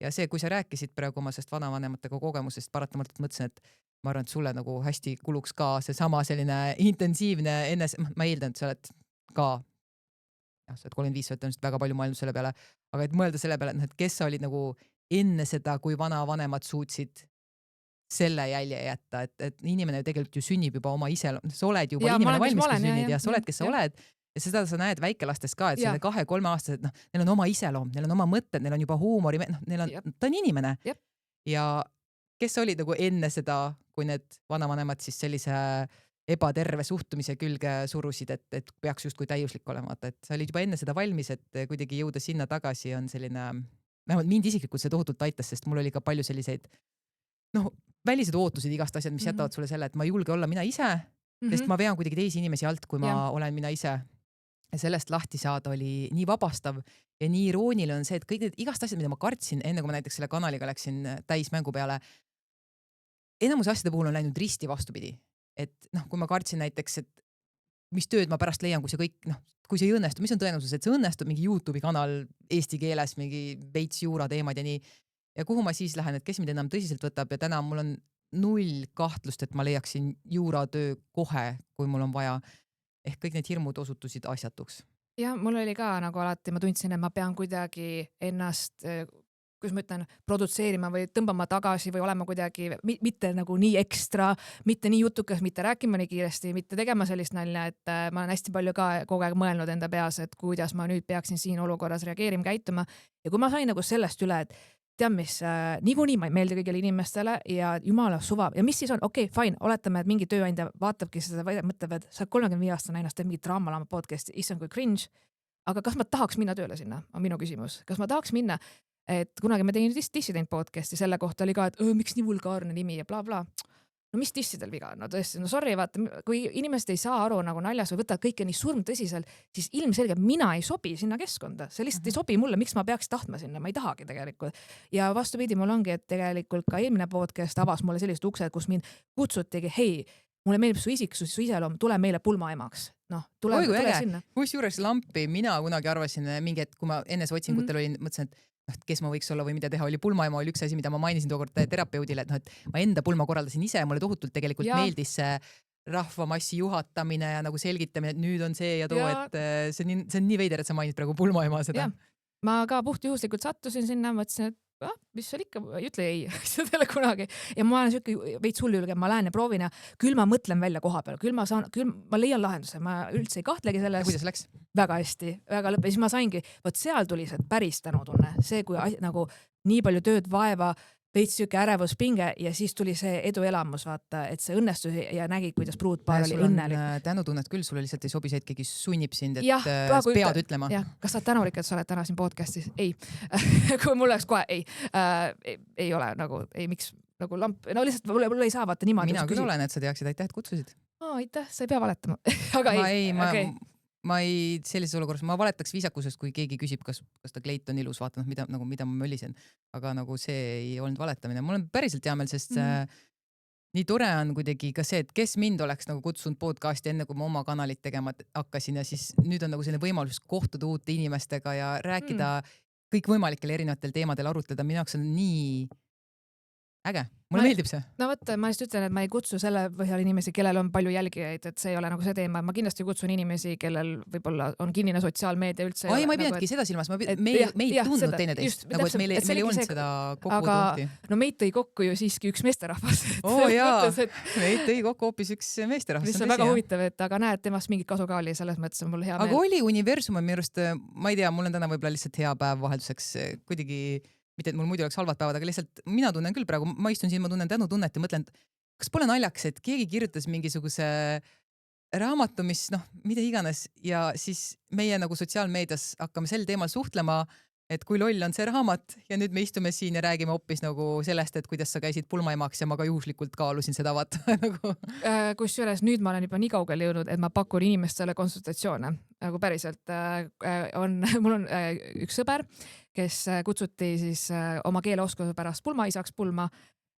Ja see, kui sa rääkisid praegu oma sellest vanavanematega kogemusest, paratamatult mõtlesin, et ma arvan, et sulle nagu hästi kuluks ka see sama selline intensiivne ma eeldan, et sa oled ka, sa oled 35, sa oled tõenäoliselt väga palju mõelnud selle peale, aga et mõelda selle peale, et kes sa olid nagu enne seda, kui vanavanemad suutsid selle jälje jätta, et inimene tegelikult ju sünnib juba oma iseloom, sa oled juba inimene valmis, kui sünnid ja sa oled, kes sa oled ja seda sa näed väikelastest ka, et selle 2-3 aastased, neil on oma iseloom, neil on oma mõtted, neil on juba huumori, ta on inimene ja kes olid nagu enne seda, kui need vanavanemad siis sellise ebaterve suhtumise külge surusid, et peaks justkui täiuslik olema, et sa olid juba enne seda valmis, et kuidagi jõuda sinna tagasi on selline, vähemalt mind isiklikult see tohutult aitas, sest mul oli ka palju selliseid välised ootused igast asjad, mis jätavad sulle selle, et ma ei julge olla mina ise, sest ma vean kuidagi teisi inimesi alt, kui ma olen mina ise. Ja sellest lahti saada oli nii vabastav ja nii irooniline on see, et kõik need igast asjad, mida ma kartsin, enne kui ma näiteks selle kanaliga läksin täismängu peale, enamus asjade puhul on läinud risti vastupidi. Et kui ma kartsin näiteks, et mis tööd ma pärast leian, kui see kõik, kui see ei õnnestu, mis on tõenäosus, et see õnnestub mingi YouTube'i kanal eesti keeles, mingi veits juura teemad ja nii. Ja kuhu ma siis lähen, et kes mind enam tõsiselt võtab ja täna mul on 0 kahtlust, et ma leiaksin juuratöö kohe, kui mul on vaja. Ehk kõik need hirmud osutusid asjatuks. Ja mul oli ka nagu alati, ma tundsin, et ma pean kuidagi ennast, kus ma ütlen, produtseerima või tõmbama tagasi või olema kuidagi mitte nagu nii ekstra, mitte nii jutukas, mitte rääkima nii kiiresti, mitte tegema sellist nalja, et ma olen hästi palju ka kogu aeg mõelnud enda peas, et kuidas ma nüüd peaksin siin olukorras reageerima, käituma. Ja kui ma sain nagu sellest üle, et tead mis, niikuinii ma ei meeldi kõigile inimestele ja jumala suva. Ja mis siis on? Okei, fine, oletame, et mingi tööandja vaatabki seda, mõtlevad, sa 35 aastane ennast teeb mingi draamalama podcasti, issand kui cringe. Aga kas ma tahaks minna tööle sinna? On minu küsimus. Kas ma tahaks minna? Et kunagi ma tegin Dissident podcasti, selle kohta oli ka, et miks nii vulgaarne nimi ja bla bla. No mis dissidel viga? No tõesti, sorry, vaata, kui inimesed ei saa aru nagu naljas või võtta kõike nii surm tõsiselt, siis ilmselgelt mina ei sobi sinna keskkonda. See lihtsalt ei sobi mulle, miks ma peaks tahtma sinna, ma ei tahagi tegelikult. Ja vastupidi, mul ongi, et tegelikult ka eelmine podcast avas mulle sellised uksed, kus mind kutsutigi, hei, mulle meeldib su isiksus, su iseloom, tule meile pulmaemaks. Tule sinna. Kus juures lampi, mina kunagi arvasin mingi, et kui ma enne otsingutel olin, mõtlesin, et kes ma võiks olla või mida teha, oli pulmaema oli üks asi, mida ma mainisin tookord terapeudile, et ma enda pulma korraldasin ise, mulle tohutult tegelikult meeldis see rahvamassi juhatamine ja nagu selgitamine, et nüüd on see ja too, Ja- et see on nii veider, et sa mainid praegu pulmaema seda. Jah. ma ka puhtjuhuslikult sattusin sinna, mõtlesin, et mis seal ikka, ei ütle ei sellele kunagi. Ja ma olen siuke veits hullülge, ma lähen ja proovin ja küll ma mõtlen välja koha peal, küll ma leian lahenduse, ma üldse ei kahtlegi selles. Kuidas läks? Väga hästi, väga lõpp. Ja siis ma saingi, vot seal tuli see päris tänutunne. See, kui nagu nii palju tööd vaeva, veits siuke ärevuspinge ja siis tuli see eduelamus, vaata, et see õnnestus ja nägi, kuidas pruutpaar oli õnnelik. Tänutunnet küll, sulle lihtsalt ei sobi see, et keegi sunnib sind, et Jah, praegu pead ütlema. Jah, kas sa oled tänulik, et sa oled täna siin podcastis? Ei. Kui mul oleks kohe, ei ole nagu, ei, miks nagu lamp, no lihtsalt mul ei saa vaata niimoodi. Mina küll olen, et sa teaksid, aitäh, et kutsusid. Aitäh, sa ei pea valetama. Aga ma ei, sellises olukorras, ma valetaks viisakusest, kui keegi küsib, kas ta kleit on ilus, vaata, mida ma mölisen. Aga nagu see ei olnud valetamine. Mul on päriselt hea meel, sest nii tore on kuidagi ka see, et kes mind oleks nagu kutsunud podcasti enne, kui ma oma kanalit tegema hakkasin ja siis nüüd on nagu selline võimalus kohtuda uute inimestega ja rääkida kõikvõimalikel erinevatel teemadel, arutleda. Minu jaoks on nii äge. Mulle meeldib see. No võtta, ma just ütlen, et ma ei kutsu selle põhjal inimesi, kellel on palju jälgijaid, et see ei ole nagu see teema. Ma kindlasti kutsun inimesi, kellel võib-olla on kinnine sotsiaalmeedia üldse. Ma ei pidanud seda silmas, me ei tundnud teineteist, nagu et meil ei olnud seda kokkupuutepunkti. No meid tõi kokku ju siiski üks meesterahvas. Jaa, meid tõi kokku hoopis üks meesterahvas. Mis on väga huvitav, et aga näed, temast mingit kasu ka oli, selles mõttes on mul hea meel. Aga oli universum on minu arust, ma ei tea, mul on täna võib-olla lihtsalt hea päev vahelduseks kuidagi. Mitte, et mul muidu oleks halvad päevad, aga lihtsalt mina tunnen küll praegu, ma istun siin, ma tunnen tänutunnet ja mõtlen, kas pole naljaks, et keegi kirjutas mingisuguse raamatu, mis mida iganes ja siis meie nagu sotsiaalmeedias hakkame sel teemal suhtlema, et kui loll on see raamat ja nüüd me istume siin ja räägime hoopis nagu sellest, et kuidas sa käisid pulmaemaks ja ma ka juhuslikult kaalusin seda vaata nagu. Kusjuures nüüd ma olen juba nii kaugele jõudnud, et ma pakun inimestele konsultatsioone. Nagu päriselt mul on üks sõber, kes kutsuti siis oma keeleoskuse pärast pulmaisaks pulma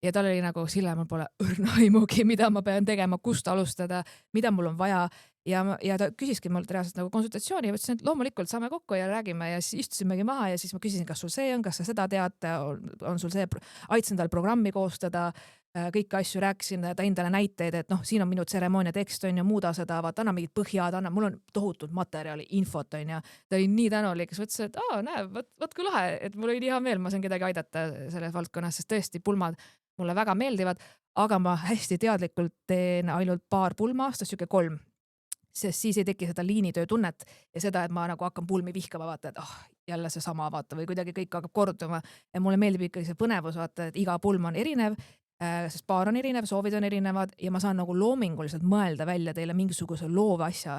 ja tal oli nagu sille, mul pole õrna aimugi, mida ma pean tegema, kust alustada, mida mul on vaja. Ja ta küsiski mult reaalselt nagu konsultatsiooni ja võtsin, et loomulikult saame kokku ja räägime ja siis istusimegi maha ja siis ma küsisin, kas sul see on, kas sa seda tead, on sul see, aitasin tal programmi koostada, kõiki asju rääkisin, ta endale näiteid, et siin on minu tseremoonia tekst on ja muuda seda, vaata, anna mingid põhjad, mul on tohutult materjali, infot on ja ta oli nii tänulik, kes võttis, et näe, võt kui lahe, et mul oli nii hea meel, ma saan kedagi aidata selles valdkonnas, sest tõesti pulmad mulle väga meeldivad, aga ma hästi teadlikult teen ainult paar pulma aastas, siuke 3. Sest siis ei teki seda liinitöö tunnet ja seda, et ma nagu hakkan pulmi vihkama, vaata, et jälle see sama, vaata, või kuidagi kõik hakkab korduma. Ja mulle meeldib ikkagi see põnevus, vaata, et iga pulm on erinev, sest paar on erinev, soovid on erinevad ja ma saan nagu loominguliselt mõelda välja teile mingisuguse loova asja,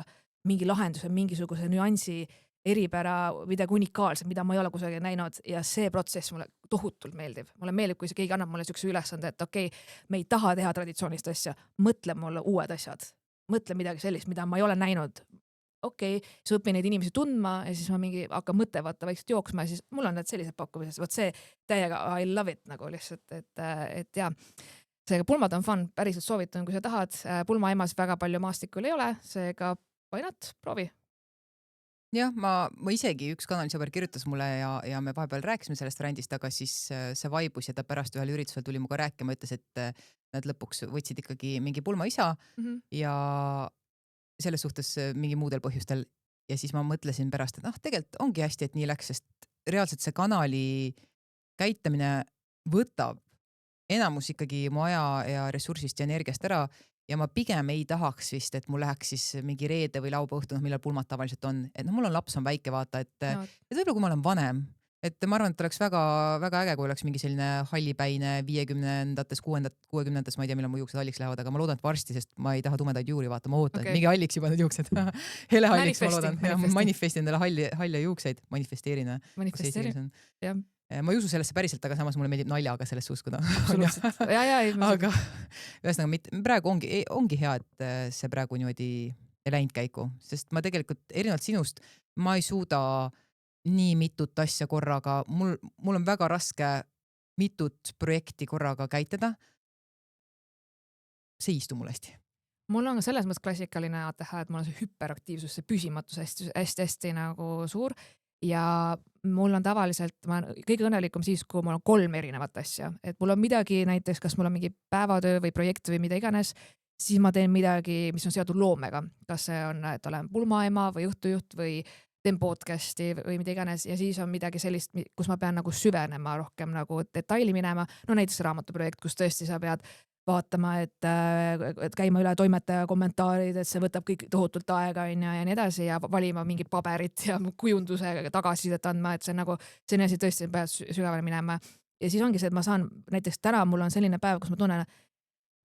mingi lahenduse, mingisuguse nüansi, eripära, midagi unikaalset, mida ma ei ole kusagil näinud ja see protsess mulle tohutult meeldib. Mulle meeldib, kui see keegi annab mulle siukse ülesande, et okei, me ei taha teha traditsioonist asja, mõtle mulle uued asjad. Mõtle midagi sellist, mida ma ei ole näinud. Okei, siis õpin neid inimesi tundma ja siis ma hakkan mõtte vaata vaikselt jooksma ja siis mul on need sellised pakkumised. Võt see täiega I love it nagu lihtsalt, et ja seega pulmad on fun, päriselt soovitan, kui sa tahad. Pulmaemas väga palju maastikul ei ole, seega why not, proovi. Jah, ma isegi üks kanalisõber kirjutas mulle ja me vahepeal rääkisime sellest rändist, aga siis see vaibus ja ta pärast ühel üritusel tuli muga rääkima, ütles, et nad lõpuks võtsid ikkagi mingi pulmaisa ja selles suhtes mingi muudel põhjustel. Ja siis ma mõtlesin pärast, et tegelikult ongi hästi, et nii läks, sest reaalselt see kanali käitamine võtab enamus ikkagi mu aja ja ressursist ja energiast ära. Ja ma pigem ei tahaks vist, et mul läheks siis mingi reede või laupäeva õhtu, millal pulmad tavaliselt on. Et mul on laps on väike, vaata, et võib-olla kui ma olen vanem, et ma arvan, et oleks väga, väga äge, kui oleks mingi selline hallipäine 50-ndates, 60-ndates, ma ei tea, millal mu juuksed halliks lähevad, aga ma loodan, et varsti, sest ma ei taha tumedaid juuri, vaata, ma ootan, et mingi halliks juba need juuksed. Hele halliks ma loodan. Manifestin endale halle juukseid. Manifesteerin. Jah. Ma ei usu sellesse päriselt, aga samas mulle meeldib naljaga sellesse uskuda. Absoluutselt. Aga ühesõnaga, praegu ongi hea, et see praegu niimoodi ei läinud käiku, sest ma tegelikult erinevalt sinust, ma ei suuda nii mitut asja korraga, mul on väga raske mitut projekti korraga käitada. See ei istu mul hästi. Mul on selles mõttes klassikaline ATH, et mul on see hüperaktiivsus, see püsimatus hästi nagu suur. Ja mul on tavaliselt, ma kõige õnnelikum siis, kui mul on 3 erinevat asja, et mul on midagi näiteks, kas mul on mingi päevatöö või projekt või mida iganes, siis ma teen midagi, mis on seotud loomega. Kas see on, et olen pulmaema või õhtujuht või teen podcasti või mida iganes ja siis on midagi sellist, kus ma pean nagu süvenema rohkem nagu detaili minema. No näiteks raamatuprojekt, kus tõesti sa pead vaatama, et käima üle toimetaja kommentaarid, et see võtab kõik tohutult aega ja nii edasi ja valima mingit paberit ja kujundusega tagasisidet andma, et see nagu selline asi tõesti peab sügavale minema. Ja siis ongi see, et ma saan, näiteks täna mul on selline päev, kus ma tunnen,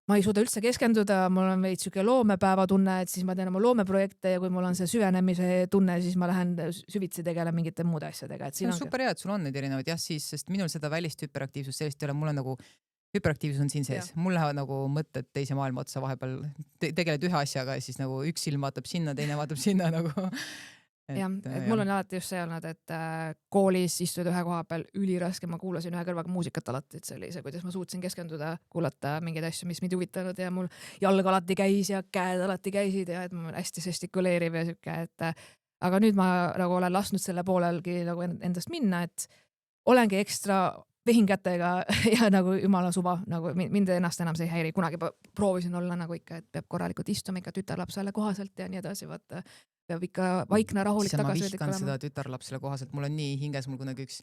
ma ei suuda üldse keskenduda, mul on veits siuke loomepäeva tunne, et siis ma teen oma loomeprojekte ja kui mul on see süvenemise tunne, siis ma lähen süvitsi tegelen mingite muude asjadega. Et siin on super hea, et sul on neid erinevaid jah, siis, sest minul seda välist hüperaktiivsust sellist ei ole, mul on nagu hüperaktiivsus on siin sees, mul lähevad nagu mõtted teise maailma otsa vahepeal, tegeled ühe asjaga ja siis nagu üks silm vaatab sinna, teine vaatab sinna nagu. Ja, et mul on alati just see olnud, et koolis istuda ühe koha peal üliraske, ma kuulasin ühe kõrvaga muusikat alati, et see oli see, kuidas ma suutsin keskenduda, kuulata mingeid asju, mis mind huvitanud ja mul jalg alati käis ja käed alati käisid ja et ma olen hästi žestikuleeriv ja siuke, et aga nüüd ma nagu olen lasknud selle poolelgi nagu endast minna, et olengi ekstra vehin kätega ja nagu jumala suva, nagu mind ennast enam see ei häiri, kunagi proovisin olla nagu ikka, et peab korralikult istuma ikka tütarlapsele kohaselt ja nii edasi, vaata. Peab ikka vaikne, rahulik tagasi. Ma vihkan seda tütarlapsele kohaselt, mul on nii hinges, mul kunagi üks,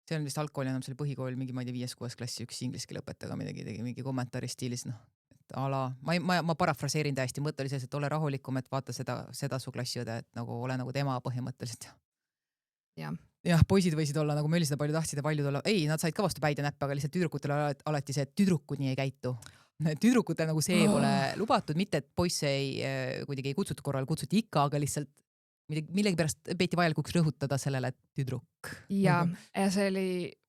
see on vist algkooli enam selle põhikool, mingi ma ei tea 5.–6. klassi üks inglise keele õpetaja midagi tegi, mingi kommentaari stiilis, noh, et ala, ma parafraseerin täiesti, mõte oli selles, et ole rahulikum, et vaata seda su klassiõde, et nagu ole nagu tema põhimõtteliselt. Jah, poisid võisid olla, nagu meil seda palju tahtsid ja paljud olla, ei, nad said ka vastu päid ja näppe, aga lihtsalt tüdrukutele alati see, et tüdrukud nii ei käitu. Tüdrukutel nagu see pole lubatud, mitte et poisse kuidagi ei kutsutud korral, kutsuti ikka, aga lihtsalt millegi pärast peeti vajalikuks rõhutada sellele, et tüdruk. Ja see oli,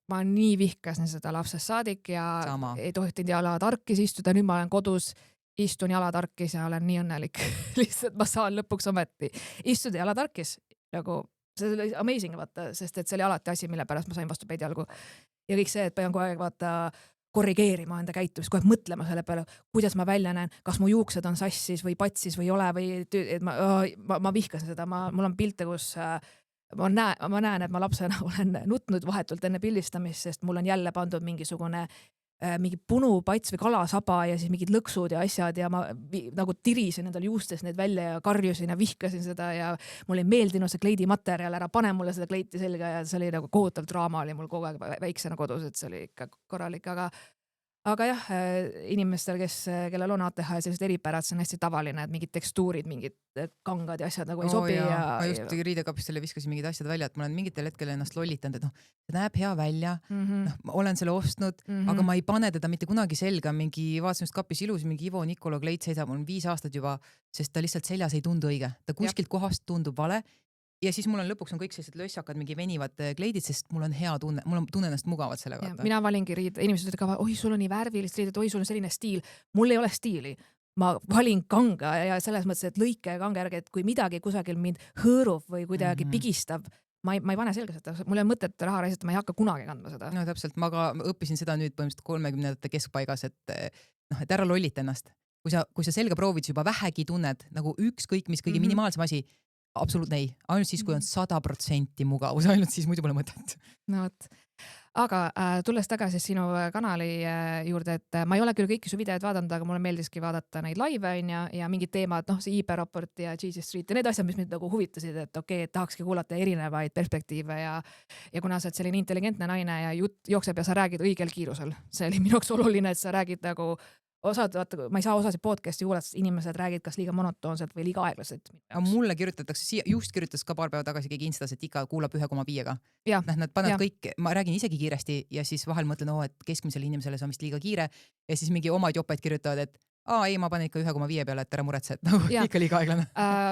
ma nii vihkasin seda lapsest saadik ja sama. Ei tohtinud jalatarkis istuda, nüüd ma olen kodus, istun jalatarkis ja olen nii õnnelik. Lihtsalt ma saan lõpuks ometi istuda jalatarkis, nagu see oli amazing, vaata, sest et see oli alati asi, mille pärast ma sain vastu peid jalgu. Ja kõik see, et pean kogu aeg vaata korrigeerima enda käitumist, kogu aeg mõtlema selle peale, kuidas ma välja näen, kas mu juuksed on sassis või patsis või ei ole või et ma vihkasin seda, mul on pilte, kus ma näen, et ma lapsena olen nutnud vahetult enne pildistamist, sest mul on jälle pandud mingisugune mingi punu, pats või kalasaba ja siis mingid lõksud ja asjad ja ma nagu tirisin endal juustest need välja ja karjusin ja vihkasin seda ja mulle ei meeldinud see kleidi materjal, ära pane mulle seda kleiti selga ja see oli nagu kohutav draama oli mul kogu aeg väiksena kodus, et see oli ikka korralik, aga jah, inimestel, kellel on ATH ja sellised eripärad, see on hästi tavaline, et mingid tekstuurid, mingid kangad ja asjad nagu ei sobi. Ma just riidekapist selle viskasin mingid asjad välja, et ma olen mingitel hetkel ennast lollitanud, et noh, see näeb hea välja, ma olen selle ostnud, aga ma ei pane teda mitte kunagi selga, mingi vaatasin just kapis ilus, mingi Ivo Nikolo kleit seisab, mul on 5 aastat juba, sest ta lihtsalt seljas ei tundu õige. Ta kuskilt kohast tundub vale. Ja siis mul on lõpuks on kõik sellised lössakad, mingi venivad kleidid, sest mul on hea tunne, mul on tunne ennast mugavad selle kohta. Mina valingi riid, inimesed ütlevad ka, oi, sul on nii värvilist riided, oi, sul on selline stiil. Mul ei ole stiili. Ma valin kanga ja selles mõttes, et lõike ja kanga järgi, et kui midagi kusagil mind hõõrub või kuidagi pigistab, ma ei pane selga seda. Mul on mõtet raha raisata, ma ei hakka kunagi kandma seda. No täpselt, ma ka õppisin seda nüüd põhimõtteliselt 30ndate keskpaigas, et ära lollita ennast. Kui sa selga proovid, juba vähegi tunned, nagu ükskõik mis kõige minimaalsem asi, absoluutne ei. Ainult siis, kui on 100% mugavus, ainult siis muidu pole mõtet. No võt. Aga tulles tagasi sinu kanali juurde, et ma ei ole küll kõiki su videod vaadanud, aga mulle meeldiski vaadata neid live ja mingid teemad, noh, see IP-raport ja Cheesy Street ja need asjad, mis mind nagu huvitasid, et okei, et tahakski kuulata erinevaid perspektiive ja kuna sa oled selline intelligentne naine ja jutt jookseb ja sa räägid õigel kiirusel. See oli minu jaoks oluline, et sa räägid nagu ma ei saa osasid podcasti kuulata, inimesed räägid kas liiga monotoonselt või liiga aeglaselt. Mulle kirjutatakse, just kirjutas ka paar päeva tagasi keegi Instas, et ikka kuulab 1,5-ga. Nad panevad kõik, ma räägin isegi kiiresti ja siis vahel mõtlen, et keskmisele inimesele see on vist liiga kiire ja siis mingi omad joped kirjutavad, et ei, ma panen ikka 1,5 peale, et ära muretse, et ikka liiga aeglane.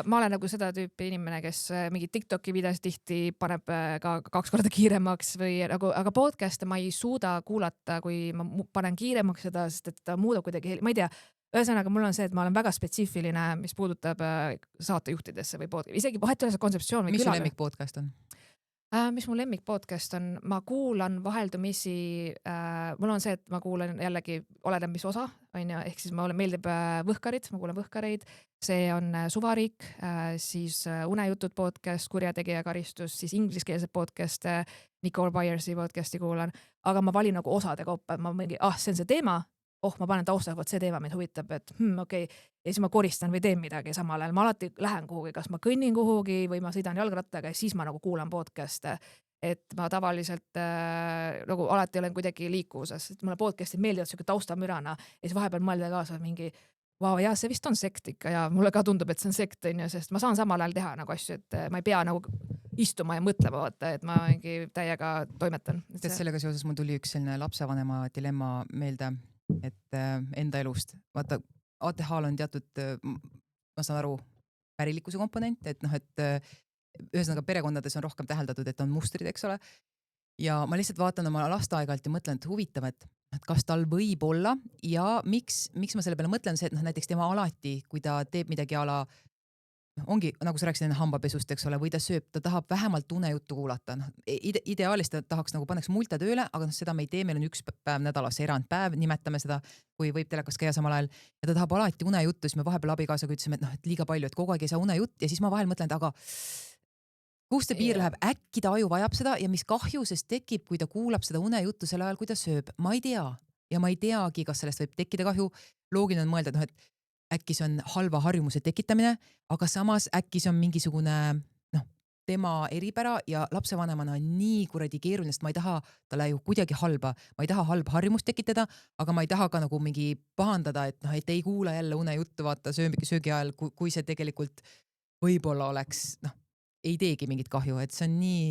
Ma olen nagu seda tüüpi inimene, kes mingi TikToki videos tihti paneb ka 2 korda kiiremaks või nagu, aga podcast'e ma ei suuda kuulata, kui ma panen kiiremaks seda, sest et ta muudab kuidagi, ma ei tea, ühesõnaga mul on see, et ma olen väga spetsiifiline, mis puudutab saatejuhtidesse või podcast, isegi vahet üles kontseptsioon või külaga. Mis su lemmik podcast on? Mis mu lemmik podcast on, ma kuulan vaheldumisi, mul on see, et ma kuulan jällegi oleneb mis osa, ehk siis mulle meeldib võhkarid, ma kuulan võhkareid, see on Suvariik, siis Unejutud podcast, Kurjategija karistus, siis ingliskeelsed podcast, Nicole Byersi podcasti kuulan, aga ma valin nagu osade kaupa, ma mingi, see on see teema ma panen tausta, vot see teema mind huvitab, et okei. Ja siis ma koristan või teen midagi samal ajal. Ma alati lähen kuhugi, kas ma kõnnin kuhugi või ma sõidan jalgrattaga ja siis ma nagu kuulan podcast'e. Et ma tavaliselt nagu alati olen kuidagi liikuvuses, et mulle podcast'id meeldivad siuke taustamürana ja siis vahepeal mõelda kaasa mingi vau, ja see vist on sekt ikka ja mulle ka tundub, et see on sekt, on ju, sest ma saan samal ajal teha nagu asju, et ma ei pea nagu istuma ja mõtlema, vaata, et ma mingi täiega toimetan. Tead, sellega seoses mul tuli üks selline lapsevanema dilemma meelde, et enda elust. Vaata, ATH-l on teatud, ma saan aru, pärilikkuse komponent, et noh, et ühesõnaga perekondades on rohkem täheldatud, et on mustrid, eks ole. Ja ma lihtsalt vaatan oma lasteaegalt ja mõtlen, et huvitav, et kas tal võib olla ja miks ma selle peale mõtlen, see, et noh, näiteks tema alati, kui ta teeb midagi ala, ongi, nagu sa rääkisid enne hambapesust, eks ole, või ta sööb, ta tahab vähemalt unejuttu kuulata. No, ideaalis ta tahaks nagu paneks multa tööle, aga seda me ei tee, meil on üks päev nädalas erandpäev, nimetame seda, kui võib telekas käia samal ajal. Ja ta tahab alati unejuttu, siis me vahepeal abikaasaga ütlesime, et noh, et liiga palju, et kogu aeg ei saa unejutt ja siis ma vahel mõtlen, et aga kus see piir läheb, äkki ta aju vajab seda ja mis kahju sest tekib, kui ta kuulab seda unejuttu sel ajal, kui ta sööb. Ma ei tea ja ma ei teagi, kas sellest võib tekkida kahju. Loogiline on mõelda, et noh, et äkki see on halva harjumuse tekitamine, aga samas äkki see on mingisugune noh, tema eripära ja lapsevanemana on nii kuradi keeruline, sest ma ei taha talle ju kuidagi halba. Ma ei taha halba harjumust tekitada, aga ma ei taha ka nagu mingi pahandada, et noh, et ei kuula jälle unejuttu, vaata söögi ajal, kui see tegelikult võib-olla oleks, noh, ei teegi mingit kahju, et see on nii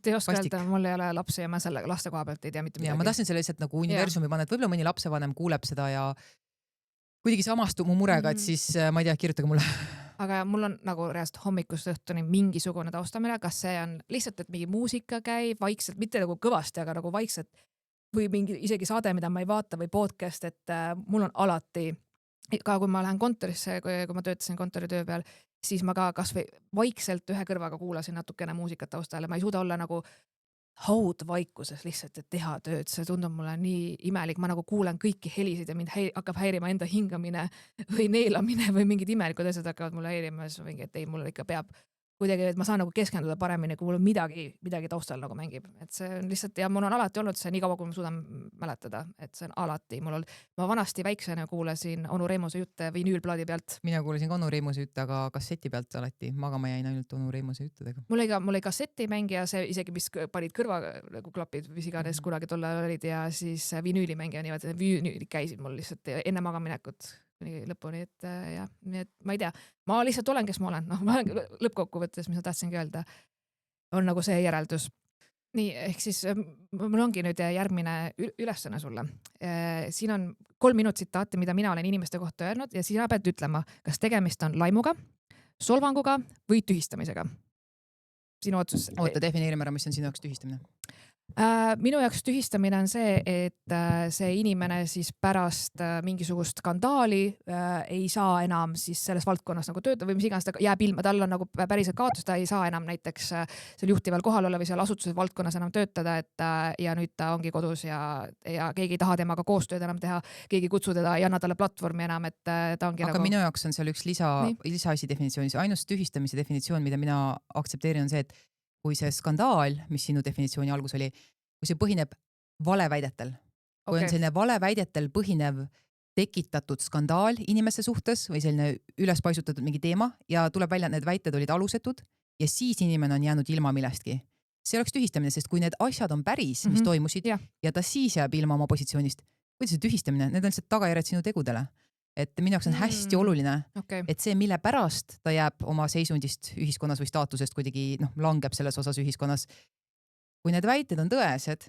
ei oska öelda, mul ei ole lapsi ja ma selle laste koha pealt ei tea mitte midagi. Ja ma tahtsin selle lihtsalt nagu universumi panna, et võib-olla mõni lapsevanem kuuleb seda ja kuidagi samastub mu murega, et siis ma ei tea, kirjutage mulle. Aga mul on nagu reaalselt hommikust õhtuni mingisugune taustamine, kas see on lihtsalt, et mingi muusika käib vaikselt, mitte nagu kõvasti, aga nagu vaikselt või mingi isegi saade, mida ma ei vaata või podcast, et mul on alati, ka kui ma lähen kontorisse, kui ma töötasin kontoritöö peal, siis ma ka kas või vaikselt ühe kõrvaga kuulasin natukene muusikat taustale. Ma ei suuda olla nagu haudvaikuses lihtsalt, et teha tööd. See tundub mulle nii imelik. Ma nagu kuulen kõiki helisid ja mind hakkab häirima enda hingamine või neelamine või mingid imelikud asjad hakkavad mulle häirima. Siis mingi, et ei, mulle ikka peab kuidagi, et ma saan nagu keskenduda paremini, kui mul midagi taustal nagu mängib. Et see on lihtsalt, ja mul on alati olnud see nii kaua, kui ma suudan mäletada, et see on alati mul olnud. Ma vanasti väiksena kuulasin Onu Reimuse jutte vinüülplaadi pealt. Mina kuulasin ka Onu Reimuse jutte, aga kasseti pealt alati. Magama jäin ainult Onu Reimuse juttudega. Mul oli kasseti mängija, see isegi mis panid kõrva nagu klapid, mis iganes kunagi tolle olid ja siis vinüülimängija, niimoodi vinüüli käisid mul lihtsalt enne magaminekut lõpuni, et jah, nii et ma ei tea, ma lihtsalt olen, kes ma olen, noh, ma olen lõppkokkuvõttes, mis ma tahtsingi öelda, on nagu see järeldus. Nii, ehk siis mul ongi nüüd järgmine ülesanne sulle. Siin on 3 minut tsitaati, mida mina olen inimeste kohta öelnud ja sina pead ütlema, kas tegemist on laimuga, solvanguga või tühistamisega. Sinu otsus. Oota, defineerime ära, mis on sinu jaoks tühistamine. Minu jaoks tühistamine on see, et see inimene siis pärast mingisugust skandaali ei saa enam siis selles valdkonnas nagu töötada või mis iganes, ta jääb ilma, tal on nagu päriselt kaotus, ta ei saa enam näiteks seal juhtival kohal olla või seal asutuses valdkonnas enam töötada, et ja nüüd ta ongi kodus ja keegi ei taha temaga koostööd enam teha, keegi kutsu teda, ei anna talle platvormi enam, et ta ongi aga nagu... minu jaoks on seal üks lisaasi definitsioonis, ainus tühistamise definitsioon, mida mina aktsepteerin, on see, et kui see skandaal, mis sinu definitsiooni algus oli, kui see põhineb valeväidetel, kui on selline valeväidetel põhinev tekitatud skandaal inimeste suhtes või selline ülespaisutatud mingi teema ja tuleb välja, et need väited olid alusetud ja siis inimene on jäänud ilma millestki. See oleks tühistamine, sest kui need asjad on päris, mis toimusid ja ta siis jääb ilma oma positsioonist, kuidas see tühistamine, need on lihtsalt tagajärjed sinu tegudele. Et minu jaoks on hästi oluline, et see, mille pärast ta jääb oma seisundist ühiskonnas või staatusest kuidagi langeb selles osas ühiskonnas. Kui need väited on tõesed,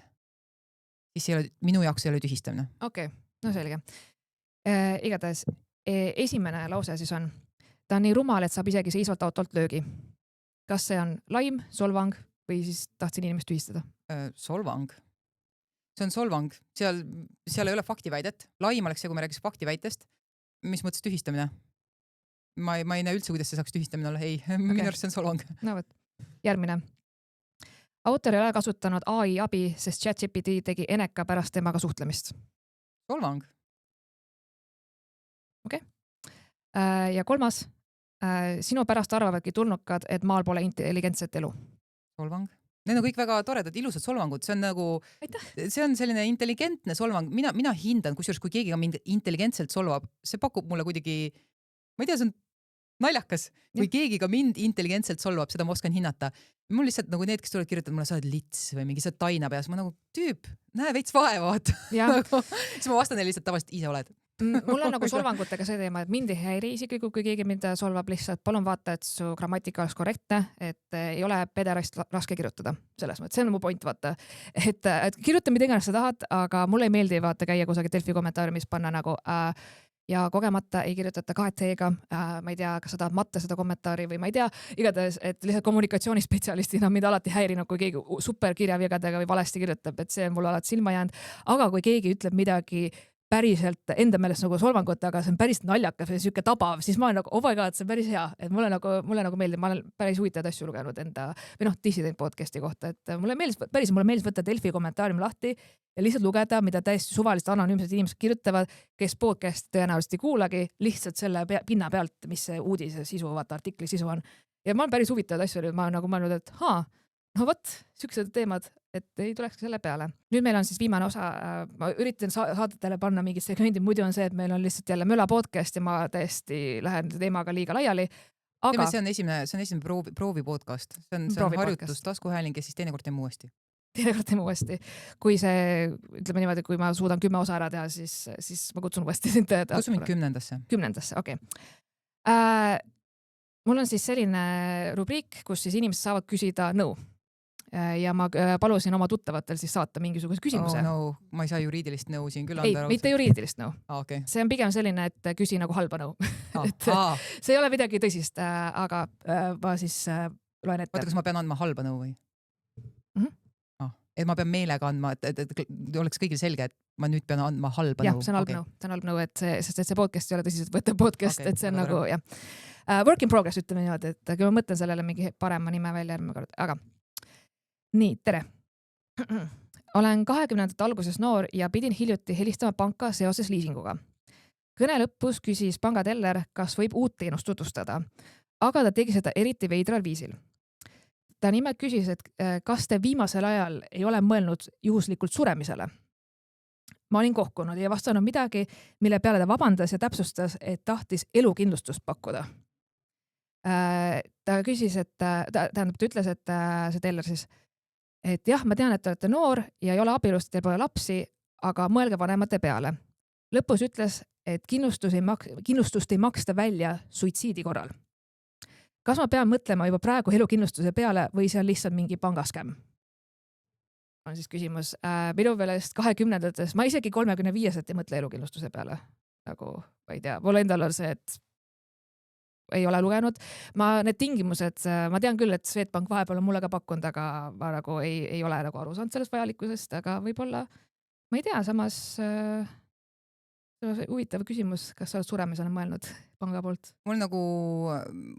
siis minu jaoks ei ole tühistamine. Okei, no selge. Igatahes esimene lause siis on, ta on nii rumal, et saab isegi seisvalt autolt löögi. Kas see on laim, solvang või siis tahtsin inimest tühistada? Solvang. See on solvang. Seal ei ole faktiväidet. Laim oleks see, kui me räägiks faktiväitest. Mis mõttes tühistamine? Ma ei näe üldse, kuidas see saaks tühistamine olla. Ei, minu arust see on solvang. No võt. Järgmine. Autor ei ole kasutanud AI abi, sest ChatGPT tegi eneka pärast temaga suhtlemist. Solvang. Okei. Ja 3. Sinu pärast arvavadki tulnukad, et maal pole intelligentset elu. Solvang. Need on kõik väga toredad, ilusad solvangud, see on nagu, Aitäh. see on selline intelligentne solvang, mina hindan, kusjuures kui keegi ka mind intelligentselt solvab, see pakub mulle kuidagi, ma ei tea, see on naljakas, kui keegi ka mind intelligentselt solvab, seda ma oskan hinnata. Mul lihtsalt nagu need, kes tulevad kirjutavad mulle, sa oled lits või mingi sa oled taina peas, ma nagu tüüp, näe veits vaeva, vaata. Siis ma vastan neile lihtsalt tavaliselt ise oled. Mul on nagu solvangutega see teema, et mind ei häiri isiklikult, kui keegi mind solvab, lihtsalt palun vaata, et su grammatika oleks korrektne, et ei ole pederast raske kirjutada. Selles mõttes, see on mu point, vaata. Et kirjuta mida iganes sa tahad, aga mulle ei meeldi vaata käia kusagil Delfi kommentaariumis panna nagu ja kogemata ei kirjutata 2 T-ga, ma ei tea, kas sa tahad matta seda kommentaari või ma ei tea, igatahes, et lihtsalt kommunikatsioonispetsialistina mind alati häirinud, kui keegi super kirjavigadega või valesti kirjutab, et see on mulle alati silma jäänud, aga kui keegi ütleb midagi päriselt enda meelest nagu solvangut, aga see on päris naljakas või siuke tabav, siis ma olen nagu, oh my god, see on päris hea, et mulle nagu meeldib, ma olen päris huvitavaid asju lugenud enda või dissident podcast'i kohta, et mulle meeldis võtta Delfi kommentaarium lahti ja lihtsalt lugeda, mida täiesti suvalised anonüümsed inimesed kirjutavad, kes podcast'i tõenäoliselt ei kuulagi, lihtsalt selle pinna pealt, mis see uudise sisu, vaata artikli sisu on. Ja ma olen päris huvitavad asju, ma olen nagu mõelnud, et no vot, siuksed teemad, et ei tulekski selle peale. Nüüd meil on siis viimane osa, ma üritan saadetele panna mingid segmendid, muidu on see, et meil on lihtsalt jälle möla podcast ja ma täiesti lähen teemaga liiga laiali. Aga see on esimene proovi podcast, see on harjutus, taskuhääling ja siis teinekord teeme uuesti. Kui see, ütleme niimoodi, kui ma suudan 10 osa ära teha, siis ma kutsun uuesti sind. Kutsun mind 10. 10, okei. Mul on siis selline rubriik, kus siis inimesed saavad küsida nõu. Ja ma palusin oma tuttavatel siis saata mingisuguse küsimuse. Ma ei saa juriidilist nõu siin küll anda. Ei, mitte juriidilist nõu. Okay. See on pigem selline, et küsi nagu halba nõu. See ei ole midagi tõsist, aga ma siis loen ette. Vaata, kas ma pean andma halba nõu või? Et ma pean meelega andma, et oleks kõigil selge, et ma nüüd pean andma halba nõu. Jah, see on halb nõu. See on halb nõu, sest see podcast ei ole tõsiselt võtta podcast, et see on nagu, jah. Work in progress, ütleme niimoodi, et kui ma mõtlen sellele mingi parema nime välja järgmine kord, aga nii, tere. Olen 20. alguses noor ja pidin hiljuti helistama panka seoses liisinguga. Kõne lõpus küsis panga teller, kas võib uut teenust tutvustada, aga ta tegi seda eriti veidral viisil. Ta nimelt küsis, et kas te viimasel ajal ei ole mõelnud juhuslikult suremisele. Ma olin kohkunud ja vastanud midagi, mille peale ta vabandas ja täpsustas, et tahtis elukindlustust pakkuda. Ta küsis, ta ütles, et see teller siis, et jah, ma tean, et te olete noor ja ei ole abielust, teil pole lapsi, aga mõelge vanemate peale. Lõpus ütles, et kindlustust ei maksta välja suitsiidi korral. Kas ma pean mõtlema juba praegu elukindlustuse peale või see on lihtsalt mingi pangaskämm? On siis küsimus. Minu meelest 20-ndates, ma isegi 35-selt ei mõtle elukindlustuse peale. Nagu, ma ei tea, mul endal on see, et ei ole lugenud. Need tingimused, ma tean küll, et Swedbank vahepeal on mulle ka pakkunud, aga ma nagu ei ole nagu aru saanud sellest vajalikkusest, aga võib-olla, ma ei tea, samas huvitav küsimus, kas sa oled suremisele mõelnud panga poolt? Mul nagu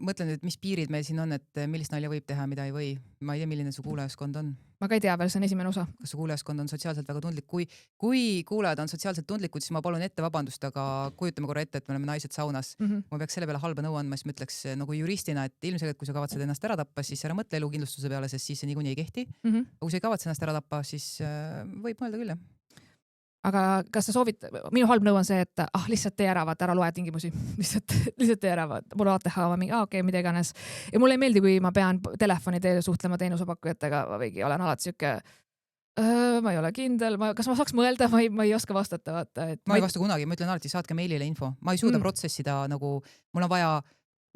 mõtlen, et mis piirid meil siin on, et millist nalja võib teha, mida ei või. Ma ei tea, milline su kuulajaskond on. Ma ka ei tea veel, see on esimene osa. Kas su kuulajaskond on sotsiaalselt väga tundlik? Kui kuulajad on sotsiaalselt tundlikud, siis ma palun ette vabandust, aga kujutame korra ette, et me oleme naised saunas. Ma peaks selle peale halba nõu andma, siis ma ütleks nagu juristina, et ilmselgelt, kui sa kavatsed ennast ära tappa, siis ära mõtle elukindlustuse peale, sest siis see niikuinii ei kehti. Kui sa ei kavatse ennast ära tappa, siis võib mõelda küll. Aga kas sa soovid, minu halb nõu on see, et lihtsalt tee ära, vaata, ära loe tingimusi. Lihtsalt tee ära, vaata, mul ATH mingi, okei, mida iganes. Ja mulle ei meeldi, kui ma pean telefoni teel suhtlema teenusepakkujatega, ma olen alati siuke, ma ei ole kindel, kas ma saaks mõelda, ma ei oska vastata, vaata. Ma ei vasta kunagi, ma ütlen alati, saatke meilile info. Ma ei suuda protsessida nagu, mul on vaja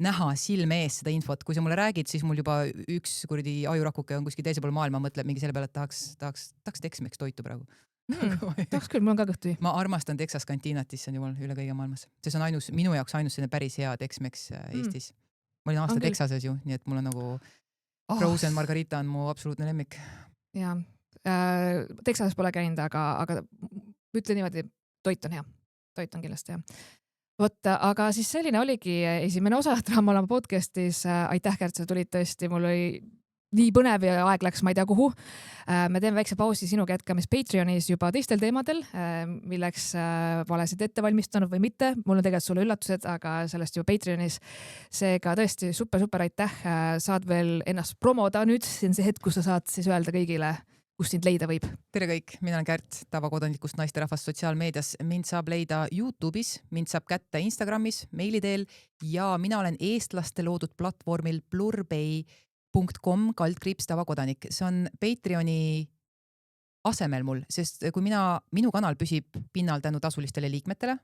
näha silme ees seda infot. Kui sa mulle räägid, siis mul juba üks kuradi ajurakuke on kuskil teise pool maailma, mõtleb mingi selle peale, et tahaks Tex-Mex toitu praegu. Tahaks küll, mul on ka kõhtu. Ma armastan Texas kantiinat, see on jumal üle kõige maailmas. See on minu jaoks ainus selline päris hea Tex-Mex Eestis. Ma olin aasta Texases ju, nii et mul on nagu Frozen Margarita on mu absoluutne lemmik. Ja, Texases pole käinud, aga ütle niimoodi, toit on hea. Toit on kindlasti hea. Aga siis selline oligi esimene osa Dramalama podcastis. Aitäh, Kärt, sa tulid tõesti, mul oli nii põnev ja aeg läks ma ei tea kuhu. Me teeme väikse pausi sinuga jätkamis Patreonis juba teistel teemadel, milleks olesid ette valmistanud või mitte. Mul on tegelikult sulle üllatused, aga sellest juba Patreonis. Seega tõesti super aitäh. Saad veel ennast promoda nüüd. See on see hetk, kus sa saad siis öelda kõigile, kus sind leida võib. Tere kõik, mina olen Kärt, tavakodanikust naisterahvast sotsiaalmeedias. Mind saab leida YouTube'is, mind saab kätte Instagramis, meili teel ja mina olen eestlaste loodud platvormil plurbay.com/tavakodanik. See on Patreoni asemel mul, sest kui minu kanal püsib pinnal tänu tasulistele liikmetele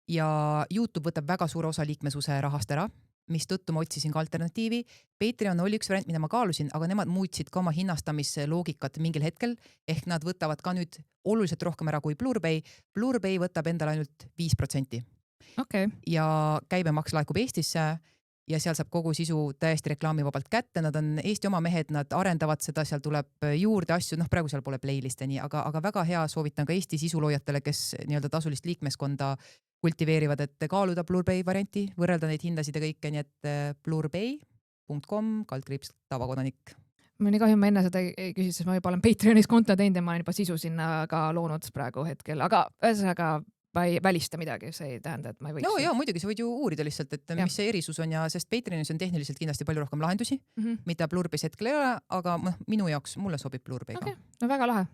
ja YouTube võtab väga suure osa liikmesuse rahast ära, mistõttu ma otsisin ka alternatiivi. Patreon oli üks variant, mida ma kaalusin, aga nemad muutsid ka oma hinnastamisloogikat mingil hetkel, ehk nad võtavad ka nüüd oluliselt rohkem ära kui Plurbay. Plurbay võtab endale ainult 5%. Okay. Ja käibemaks laekub Eestisse ja seal saab kogu sisu täiesti reklaamivabalt kätte. Nad on Eesti oma mehed, nad arendavad seda, seal tuleb juurde asju, praegu seal pole playlist'e nii, aga väga hea, soovitan ka Eesti sisuloojatele, kes nii-öelda tasulist liikmeskonda kultiveerivad, et kaaluda Plurbay varianti, võrrelda neid hindasid ja kõike, nii et plurbay.com/tavakodanik. Mul nii kahju, ma enne seda ei küsis, sest ma juba olen Patreonis konto teinud ja ma olen juba sisu sinna ka loonud praegu hetkel, aga ühesõnaga ma ei välista midagi, see ei tähenda, et ma ei võiks. No jaa, muidugi sa võid ju uurida lihtsalt, et mis see erisus on ja sest Patreonis on tehniliselt kindlasti palju rohkem lahendusi, mida Plurbays hetkel ei ole, aga minu jaoks mulle sobib Plurbay ka. Okay. No väga lahe.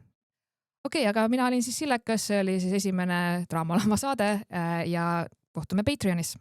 Okei, aga mina olin siis Sillekas, see oli siis esimene Draamalama saade ja kohtume Patreonis.